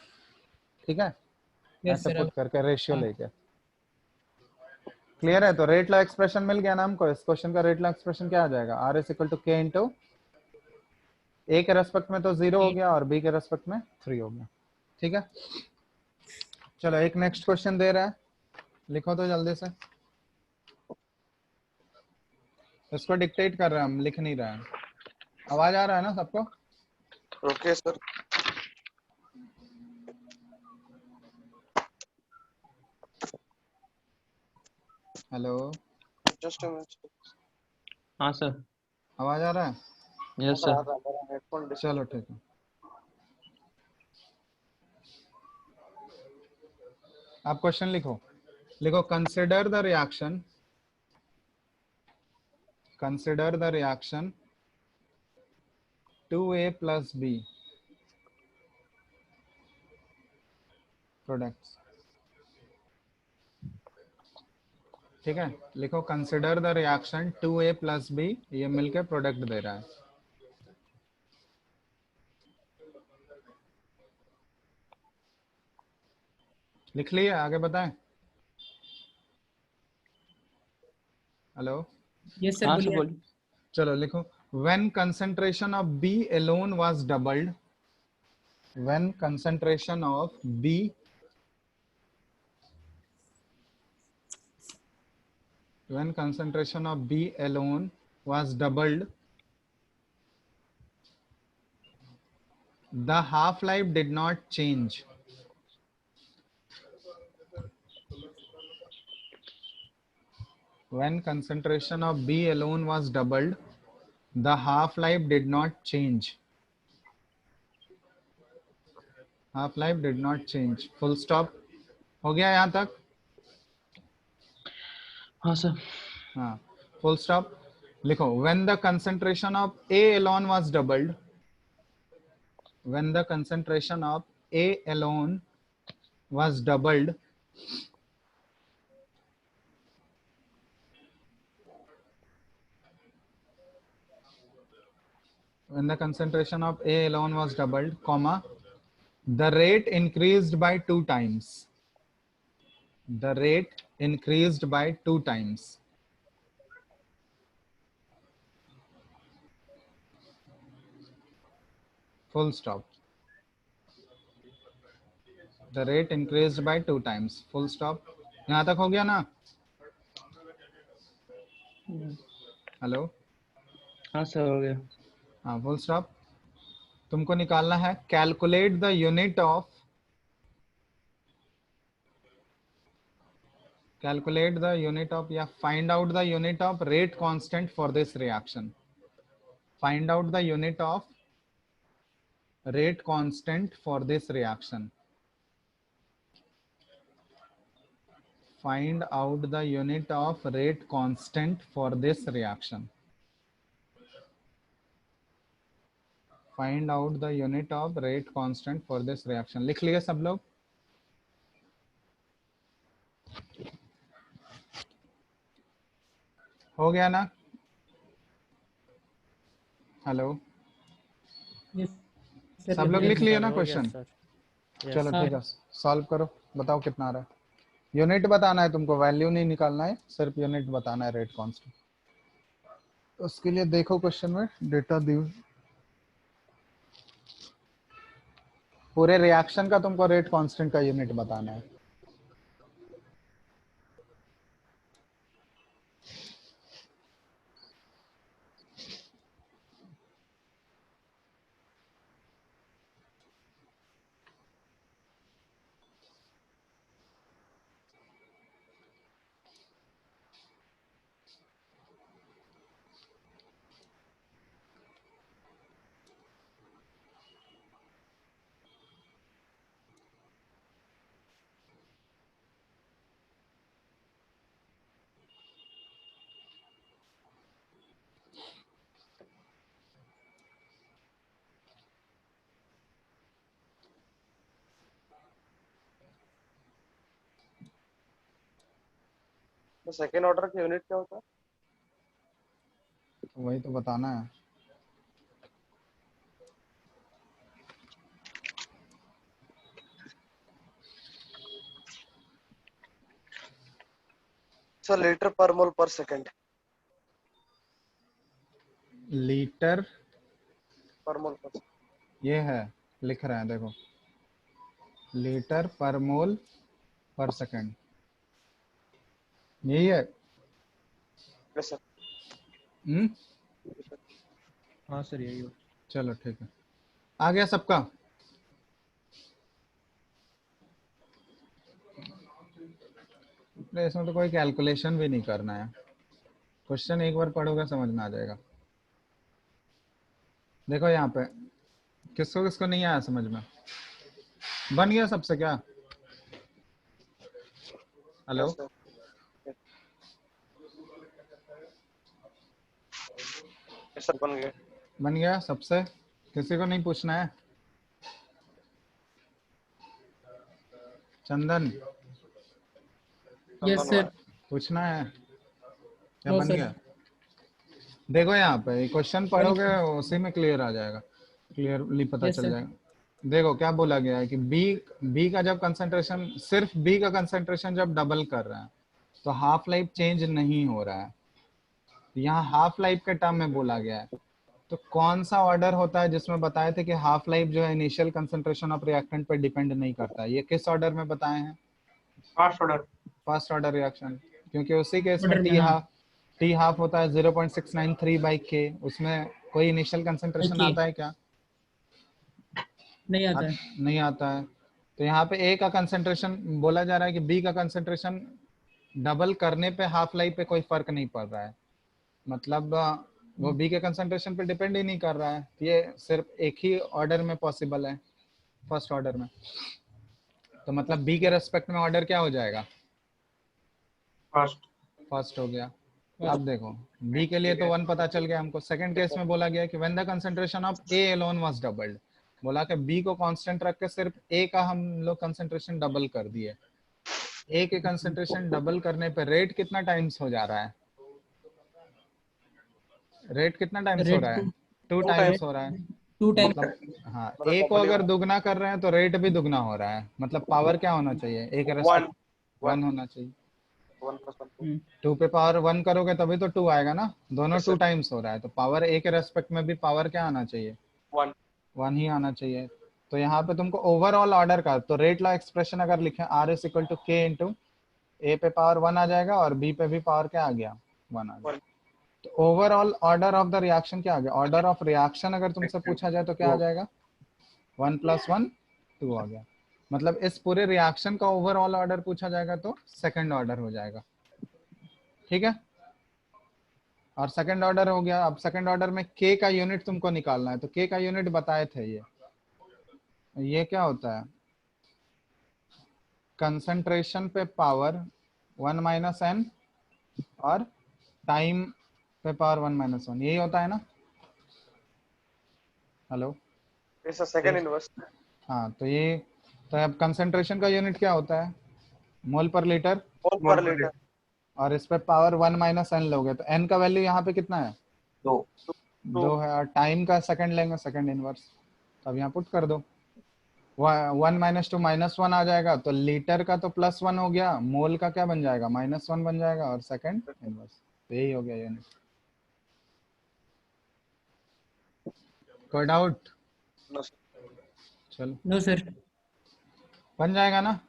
ठीक है, यस ऐसे सर। पुट अब करके रेशियो हाँ लेके। क्लियर है, तो रेट लॉ एक्सप्रेशन मिल गया ना हमको। इस क्वेश्चन का रेट लॉ एक्सप्रेशन क्या आ जाएगा, R is equal to k into ए के रेस्पेक्ट में तो 0 हो गया और बी के रेस्पेक्ट में 3 हो गया, ठीक है। चलो एक नेक्स्ट क्वेश्चन दे रहा है, लिखो तो जल्दी से, इसको डिक्टेट कर रहे हैं हम, लिख नहीं रहे हैं। आवाज आ रहा है ना सबको? Okay sir. Hello, just a minute. हाँ सर। आवाज आ रहा है? यस सर आ सर। रहा है, मेरा हेडफोन चलो ठीक है, आप क्वेश्चन लिखो। लिखो consider the reaction, consider the reaction 2A plus B products, ठीक है। लिखो consider the reaction 2A plus B, ये मिलके प्रोडक्ट दे रहा है। लिख लिए, आगे बताएं। हेलो, यस सर हाँ सर बोलिए। बोलिए। चलो लिखो, when concentration of B alone was doubled, when concentration of B, when concentration of B alone was doubled, the half life did not change. When concentration of B alone was doubled, the half life did not change. Half life did not change. Full stop. हो गया यहाँ तक? हाँ सर। हाँ, full stop. लिखो, when the concentration of A alone was doubled, when the concentration of A alone was doubled, when the concentration of A alone was doubled, comma, the rate increased by 2 times. The rate increased by 2 times. Full stop. The rate increased by 2 times. Full stop. यहाँ तक हो गया ना? हेलो, हाँ सर हो गया। हाँ फुल स्टॉप। तुमको निकालना है calculate the unit of, calculate the unit of या find out the unit of rate constant for this reaction. Find out the unit of rate constant for this reaction. Find out the unit of rate constant for this reaction. Find out the unit of rate constant for this reaction. लिख लिए सब लोग? हो गया ना? हेलो, सब लोग लिख लिए ना क्वेश्चन? चलो ठीक है, सॉल्व करो, बताओ कितना आ रहा है। यूनिट बताना है तुमको, वैल्यू नहीं निकालना है, सिर्फ यूनिट बताना है रेट कांस्टेंट। उसके लिए देखो क्वेश्चन में डेटा दी, पूरे रिएक्शन का तुमको रेट कांस्टेंट का यूनिट बताना है। तो सेकेंड ऑर्डर की यूनिट क्या होता है? तो वही तो बताना है। सर लीटर पर मोल पर सेकेंड। लीटर पर मोल पर ये है, लिख रहे हैं देखो, लीटर पर मोल पर सेकंड, यही है। Yes sir. हाँ सर यही हो। चलो ठीक है, आ गया सबका। नहीं, इसमें तो कोई कैलकुलेशन भी नहीं करना है, क्वेश्चन एक बार पढ़ोगे समझ में आ जाएगा। देखो यहाँ पे किसको किसको नहीं आया समझ में, बन गया सबसे क्या? Hello, yes sir. Yes sir बन गया। बन गया सबसे, किसी को नहीं पूछना है? चंदन यस सर। पूछना है क्या? नो बन सर। गया। देखो यहाँ पे क्वेश्चन पढ़ोगे उसी में क्लियर आ जाएगा, क्लियरली पता Yes, चल sir. जाएगा। देखो क्या बोला गया है कि बी का जब कंसंट्रेशन, सिर्फ बी का कंसंट्रेशन जब डबल कर रहा है तो हाफ लाइफ चेंज नहीं हो रहा है, यहाँ हाफ लाइफ के टर्म में बोला गया है। तो कौन सा ऑर्डर होता है जिसमें बताए थे कि हाफ लाइफ जो है इनिशियल कंसंट्रेशन ऑफ रिएक्टेंट पर डिपेंड नहीं करता है? ये किस ऑर्डर में बताए हैं? First order. First order reaction, क्योंकि उसी केस में Order में, हाँ। टी हाफ होता है 0.693/K, उसमें कोई इनिशियल कंसंट्रेशन K. आता है क्या? नहीं आता है। नहीं आता है। तो यहाँ पे ए का कंसंट्रेशन बोला जा रहा है कि बी का कंसंट्रेशन डबल करने पे हाफ लाइफ पे कोई फर्क नहीं पड़ रहा है, मतलब वो बी के कंसंट्रेशन पे डिपेंड ही नहीं कर रहा है। ये सिर्फ एक ही ऑर्डर में पॉसिबल है, फर्स्ट ऑर्डर में। तो मतलब बी के रेस्पेक्ट में ऑर्डर क्या हो जाएगा? फर्स्ट। फर्स्ट हो गया। अब देखो बी के लिए तो 1 पता चल गया हमको। सेकंड केस में बोला गया कि when the concentration of A alone was doubled, बोला कि बी को कांस्टेंट रख के सिर्फ ए का हम लोग कंसंट्रेशन डबल कर दिए। ए के कंसंट्रेशन डबल करने पे रेट कितना टाइम्स हो जा रहा है? रेट कितना टाइम्स हो रहा है? 2 टाइम्स हो रहा है। 2 टाइम। मतलब हाँ, ए को अगर दुगना कर रहे हैं तो रेट भी दुगना हो रहा है, मतलब पावर क्या होना चाहिए? ए के रेस्पेक्ट 1 होना चाहिए। 1 + 1 2 पे पावर 1 करोगे तभी तो 2 आएगा ना, दोनों 2 टाइम्स हो रहा है, तो पावर ए के रेस्पेक्ट में भी पावर क्या आना चाहिए? 1 ही आना चाहिए। तो यहाँ पे तुमको ओवरऑल ऑर्डर का, तो रेट लॉ एक्सप्रेशन अगर लिखे R = K × ए पे पावर 1 आ जाएगा और बी पे भी पावर क्या आ गया? 1 आ गया। तो overall order of the reaction क्या आ गया? ऑर्डर ऑफ रिएक्शन अगर तुमसे पूछा जाए तो क्या आ जाएगा? 1 + 1 2 आ गया। मतलब इस पूरे रिएक्शन का ओवरऑल ऑर्डर पूछा जाएगा तो सेकंड ऑर्डर हो जाएगा, ठीक है। और सेकंड ऑर्डर हो गया। अब सेकंड ऑर्डर में K का यूनिट तुमको निकालना है, तो K का यूनिट बताए थे ये क्या होता है? कंसंट्रेशन पे पावर 1 - n और टाइम पे पावर 1 - 1, यही होता है ना? Hello, it's a second inverse. हाँ तो ये, तो अब कंसंट्रेशन का यूनिट क्या होता है? मोल पर लीटर, मोल पर लीटर। और इस पे पावर 1 - n लोगे तो n का वैल्यू यहाँ पे कितना है? 2 है। और टाइम का सेकंड लेंगे, सेकंड इनवर्स, तो अब यहाँ पुट कर दो। 1 - 2 -1 आ जाएगा, तो लीटर का तो +1 हो गया, मोल का क्या बन जाएगा? -1 बन जाएगा, और सेकंड इनवर्स। तो यही हो गया यूनिट। कोई डाउट? चलो नो सर। बन जाएगा ना?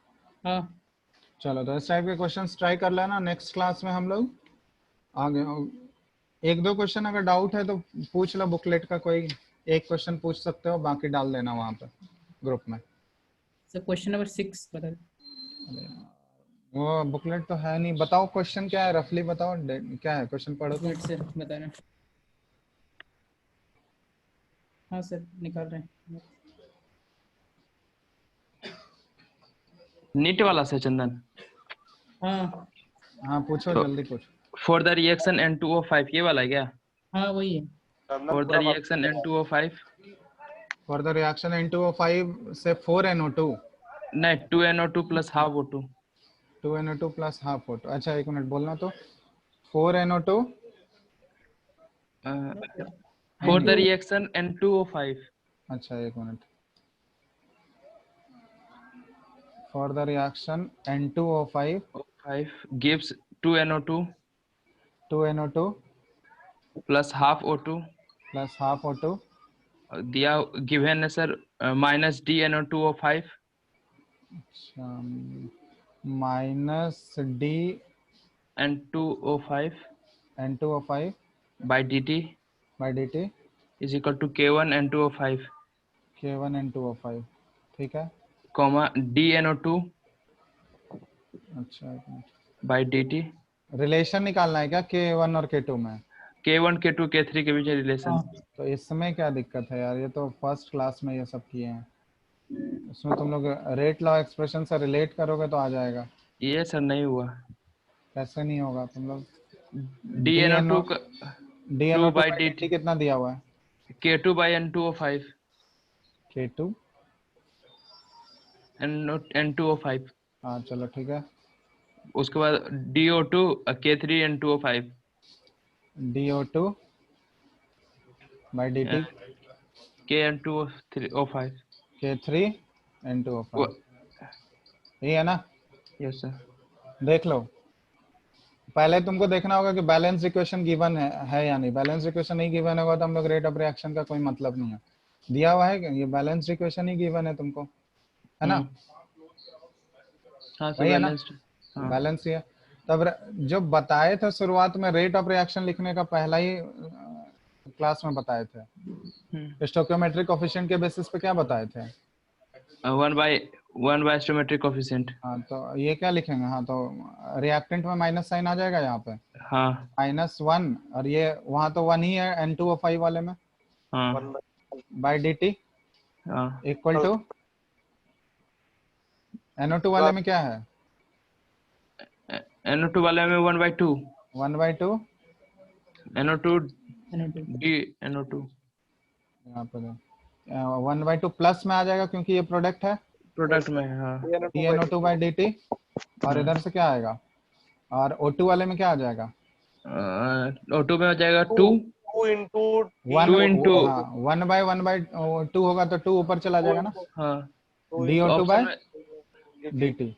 हाँ। चलो तो इस टाइप के क्वेश्चंस ट्राई कर लेना, नेक्स्ट क्लास में हम लोग आगे। एक दो क्वेश्चन अगर डाउट है तो पूछ लो, बुकलेट का कोई एक क्वेश्चन पूछ सकते हो, बाकी डाल देना वहाँ पे ग्रुप में। सर क्वेश्चन नंबर 6 बता दो। वो बुकलेट तो है नहीं, बताओ क्वेश्चन क्या है, रफली बताओ क्या है क्वेश्चन, पढ़ो तो। मिनट सर बताना। हाँ सर निकाल रहे हैं। नीट वाला से चंदन। हाँ हाँ पूछो, तो जल्दी पूछो। फॉर द रिएक्शन N2O5 ये वाला है क्या? हाँ वही है। For the reaction N2O5 for the reaction N2O5 से 4NO2, नहीं 2NO2 + ½ O2। 2NO2 plus half O2। अच्छा एक मिनट बोलना तो 4NO2 For the reaction N2O5 अच्छा एक minute for the reaction N2O5 5 gives 2NO2 2NO2 plus half O2 plus half O2 दिया गिवन है सर माइनस DNO2O5 अच्छा minus D N2O5 N2O5 by dt by D T is equal to K1 N2O5 K1 N2O5 ठीक है। comma DNO2 अच्छा एक मिनट by dt रिलेशन निकालना है क्या K1 और K2 में? K1 K2 K3 के बीच रिलेशन। तो इसमें क्या दिक्कत है यार, ये तो फर्स्ट क्लास में ये सब किए हैं। इसमें तुम लोग रेट लॉ एक्सप्रेशन से रिलेट करोगे तो आ जाएगा। ये सर नहीं हुआ। कैसे नहीं होगा? तुम लोग DNO2 DNO2 by by dt dt कितना दिया हुआ है? K2 by N2O5 K2 N2O5 हाँ चलो ठीक है। उसके बाद DO2 K3 N2O5 DO2 by dt K N2O5 K3 N2O5 यही है ना? Yes sir. देख लो, पहले तुमको देखना होगा कि बैलेंस इक्वेशन गिवन है या नहीं। बैलेंस इक्वेशन नहीं गिवन होगा तो हम लोग रेट ऑफ रिएक्शन का कोई मतलब नहीं है। दिया हुआ है कि ये बैलेंस इक्वेशन ही गिवन है तुमको, है ना? हाँ सर वही है ना? बैलेंस्ड। हाँ बैलेंस ही है। तब जो बताए थे शुरुआत में रेट ऑफ रिएक्शन लिखने का पहला ही क्लास में बताए थे। स्टोइकियोमेट्रिक कोएफिशिएंट के बेसिस पे क्या बताए थे? 1 by स्टोइकियोमेट्रिक कोएफिशिएंट। हाँ तो ये क्या लिखेंगे? हाँ तो रिएक्टेंट में माइनस साइन आ जाएगा यहाँ पे, हाँ -1 और ये वहां तो 1 ही है N2O5 वाले में, हाँ बाय dt हाँ इक्वल टू NO2 वाले में क्या है? NO2 वाले में 1/2 1/2 NO2 NO2 D NO2 यहाँ पे 1/2 प्लस में आ जाएगा क्योंकि ये प्रोडक्ट है प्रोडक्ट में। हाँ DNO2 by dt और इधर से क्या आएगा? और O2 वाले में क्या आ जाएगा? O2 में हो जाएगा 2 2 into 1 2 into हाँ 1/1/2 होगा तो 2 ऊपर चला जाएगा ना, हाँ DO2 by ऑप्शन में dt।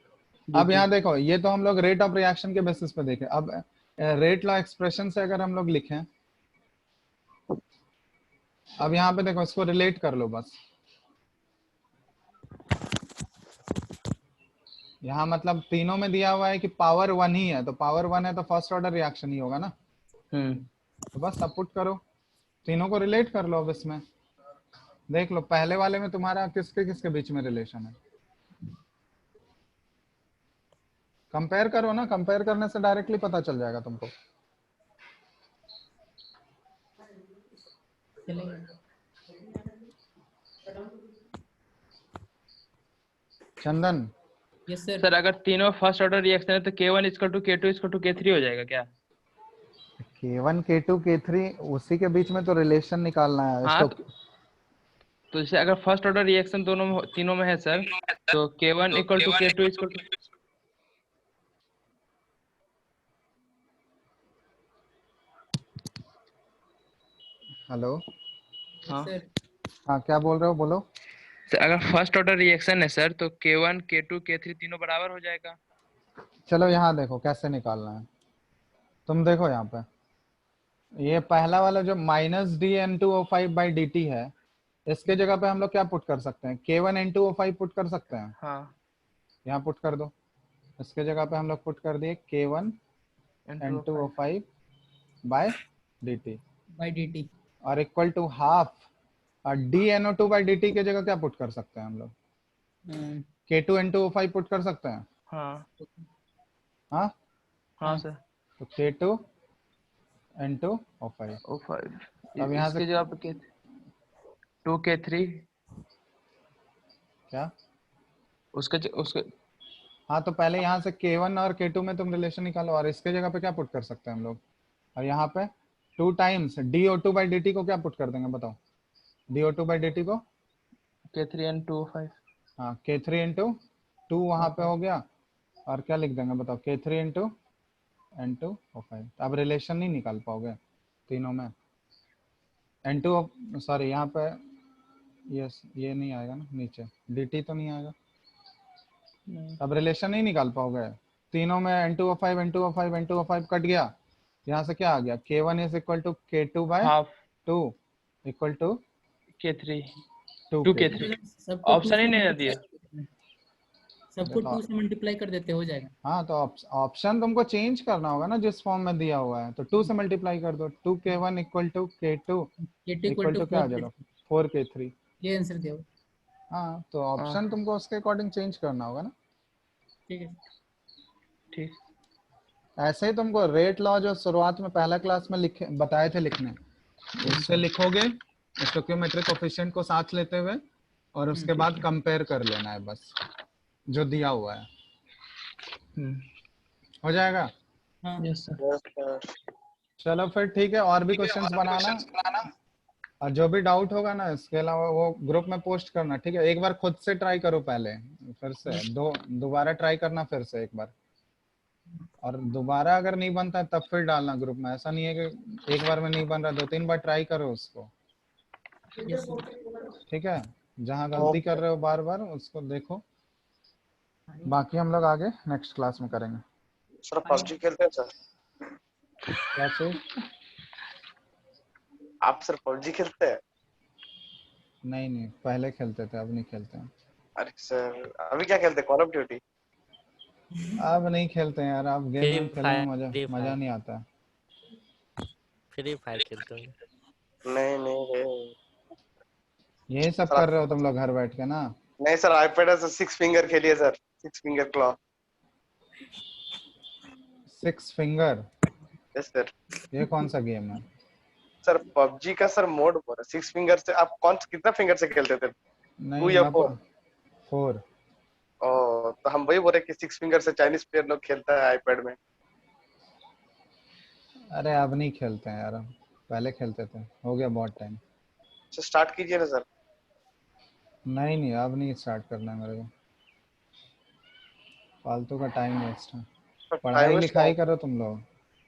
अब यहाँ देखो, ये तो हम लोग रेट ऑफ रिएक्शन के बेसिस पे देखें। अब रेट लॉ एक्सप्रेशन से अगर हम लोग लिखें, अब यहाँ पे देखो इसको रिलेट कर लो बस। यहाँ मतलब तीनों में दिया हुआ है कि पावर 1 ही है, तो पावर 1 है तो फर्स्ट ऑर्डर रिएक्शन ही होगा ना। तो बस सब पुट करो, तीनों को रिलेट कर लो। अब इसमें देख लो पहले वाले में तुम्हारा किसके किसके बीच में रिलेशन है, कंपेयर करो ना। कंपेयर करने से डायरेक्टली पता चल जाएगा तुमको। चलेगा। चंदन यस सर। सर अगर तीनों फर्स्ट ऑर्डर रिएक्शन है तो K1 K2 K3 हो जाएगा क्या? K1 K2 K3 उसी के बीच में तो रिलेशन निकालना है। हाँ तो जैसे अगर फर्स्ट ऑर्डर रिएक्शन तीनों में है सर, तो K1 K2 हेलो हाँ सर हाँ क्या बोल रहे हो? बोलो। सर अगर फर्स्ट ऑर्डर रिएक्शन है सर तो K1 K2 K3 तीनों बराबर हो जाएगा। चलो यहाँ देखो कैसे निकालना है। तुम देखो यहाँ पे ये पहला वाला जो -DN2O5 by dt है, इसके जगह पे हम लोग क्या पुट कर सकते हैं? K1 N2O5 पुट कर सकते हैं। हाँ यहाँ पुट कर दो। इसके जगह पे हम लोग पुट कर दिए K1 N2O5 by dt by dt और इक्वल टू हाफ और DNO2 by dt के जगह क्या पुट कर सकते हैं हम लोग? K2 N2O5 पुट कर सकते हैं। हाँ हाँ हाँ सर तो K2 N2O5 O5 अब यहाँ इसके से जगह पे 2 K3 क्या? उसके हाँ तो पहले यहाँ से K1 और K2 में तुम रिलेशन निकालो और इसके जगह पे क्या पुट कर सकते हैं हम लोग? और यहाँ पे 2 टाइम्स DO2 by dt को क्या पुट कर देंगे बताओ? DO2 by dt को K3 N2O5 हाँ K3 into 2 वहां पे हो गया और क्या लिख देंगे बताओ, K3 इंटू N2O5। तो अब रिलेशन नहीं निकाल पाओगे तीनों में। N2 सॉरी यहाँ पे ये नहीं आएगा ना, नीचे dt तो नहीं आएगा, अब रिलेशन नहीं निकाल पाओगे तीनों में। N2O5 N2O5 N2O5 कट गया, यहाँ से क्या आ गया, K1 is equal to K2 by half 2 equal to K3 2 2K3 सबको ऑप्शन ही नहीं दिया। सबको 2 से मल्टीप्लाई कर देते हो जाएगा। हाँ तो ऑप्शन तुमको चेंज करना होगा ना जिस फॉर्म में दिया हुआ है, तो 2 से मल्टीप्लाई कर दो, 2K1 equal to K2 equal to क्या आ जाएगा 4K3। ये आंसर दो। हाँ तो ऑप्शन तुमको उसके अकॉर्डिंग चेंज करना होगा ना। ठीक है, ठीक। ऐसे ही तुमको रेट लॉ जो शुरुआत में पहला क्लास में लिखे बताए थे लिखने, उससे लिखोगे स्टोइकियोमेट्रिक कोएफिशिएंट को साथ लेते हुए, और उसके बाद कंपेयर कर लेना है बस जो दिया हुआ है, हो जाएगा। हाँ यस सर। Yes, sir. चलो फिर ठीक है, और भी क्वेश्चंस बनाना, और जो भी डाउट होगा ना इसके अलावा वो ग्रुप में पोस्ट करना, ठीक है। एक बार खुद से ट्राई करो पहले, फिर से दोबारा ट्राई करना फिर से एक बार, और दोबारा अगर नहीं बनता है तब फिर डालना ग्रुप में। ऐसा नहीं है कि एक बार में नहीं बन रहा, 2-3 बार ट्राई करो उसको, यस सर। ठीक है। जहाँ गलती कर रहे हो बार बार उसको देखो, बाकी हम लोग आगे नेक्स्ट क्लास में करेंगे। सर पबजी खेलते हैं सर? क्या चीज? आप सर पबजी खेलते हैं? नहीं पहले खेलते थे, अब नहीं खेलते हैं। अरे सर अभी क्या खेलते हैं, कॉल ऑफ ड्यूटी? अब नहीं खेलते हैं यार, अब गेम फ्री खेलने में फायर मजा नहीं आता है। फ्री फायर खेलते होंगे। नहीं रे। यही सब सर कर रहे हो तुम लोग घर बैठ के ना। नहीं सर, आईपैड है सर, 6 फिंगर खेलिए sir, 6 finger claw. 6 finger, yes sir. ये कौन सा गेम है? सर पबजी का सर मोड बोल रहा, 6 फिंगर से आप कितना फिंगर से खेलते थे? 2 नहीं या मैं 4? 4। ओ तो हम वही बोल रहे कि 6 फिंगर से चाइनीज प्लेयर लोग खेलता है आईपैड में। अरे अब नहीं खेलते हैं यार, पहले खेलते थे, हो गया बहुत टाइम। तो स्टार्ट कीजिए ना सर। नहीं अब नहीं स्टार्ट करना है मेरे को, फालतू का टाइम वेस्ट है। पढ़ाई लिखाई करो तुम लोग।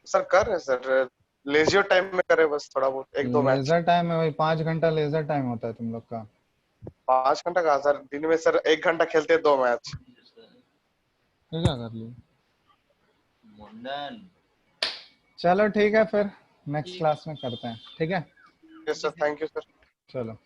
सर कर रहे हैं सर, लेजियो टाइम में करे बस थोड़ा बहुत, 1-2 मैच। लेजर टाइम में वही 5 घंटा लेजर टाइम होता है तुम लोग का। 5 घंटा का सर, दिन में सर 1 घंटा खेलते हैं 2 मैच। फिर क्या कर लिया? चलो ठीक है, फिर नेक्स्ट क्लास में करते हैं, ठीक है। Yes sir, thank you sir. चलो।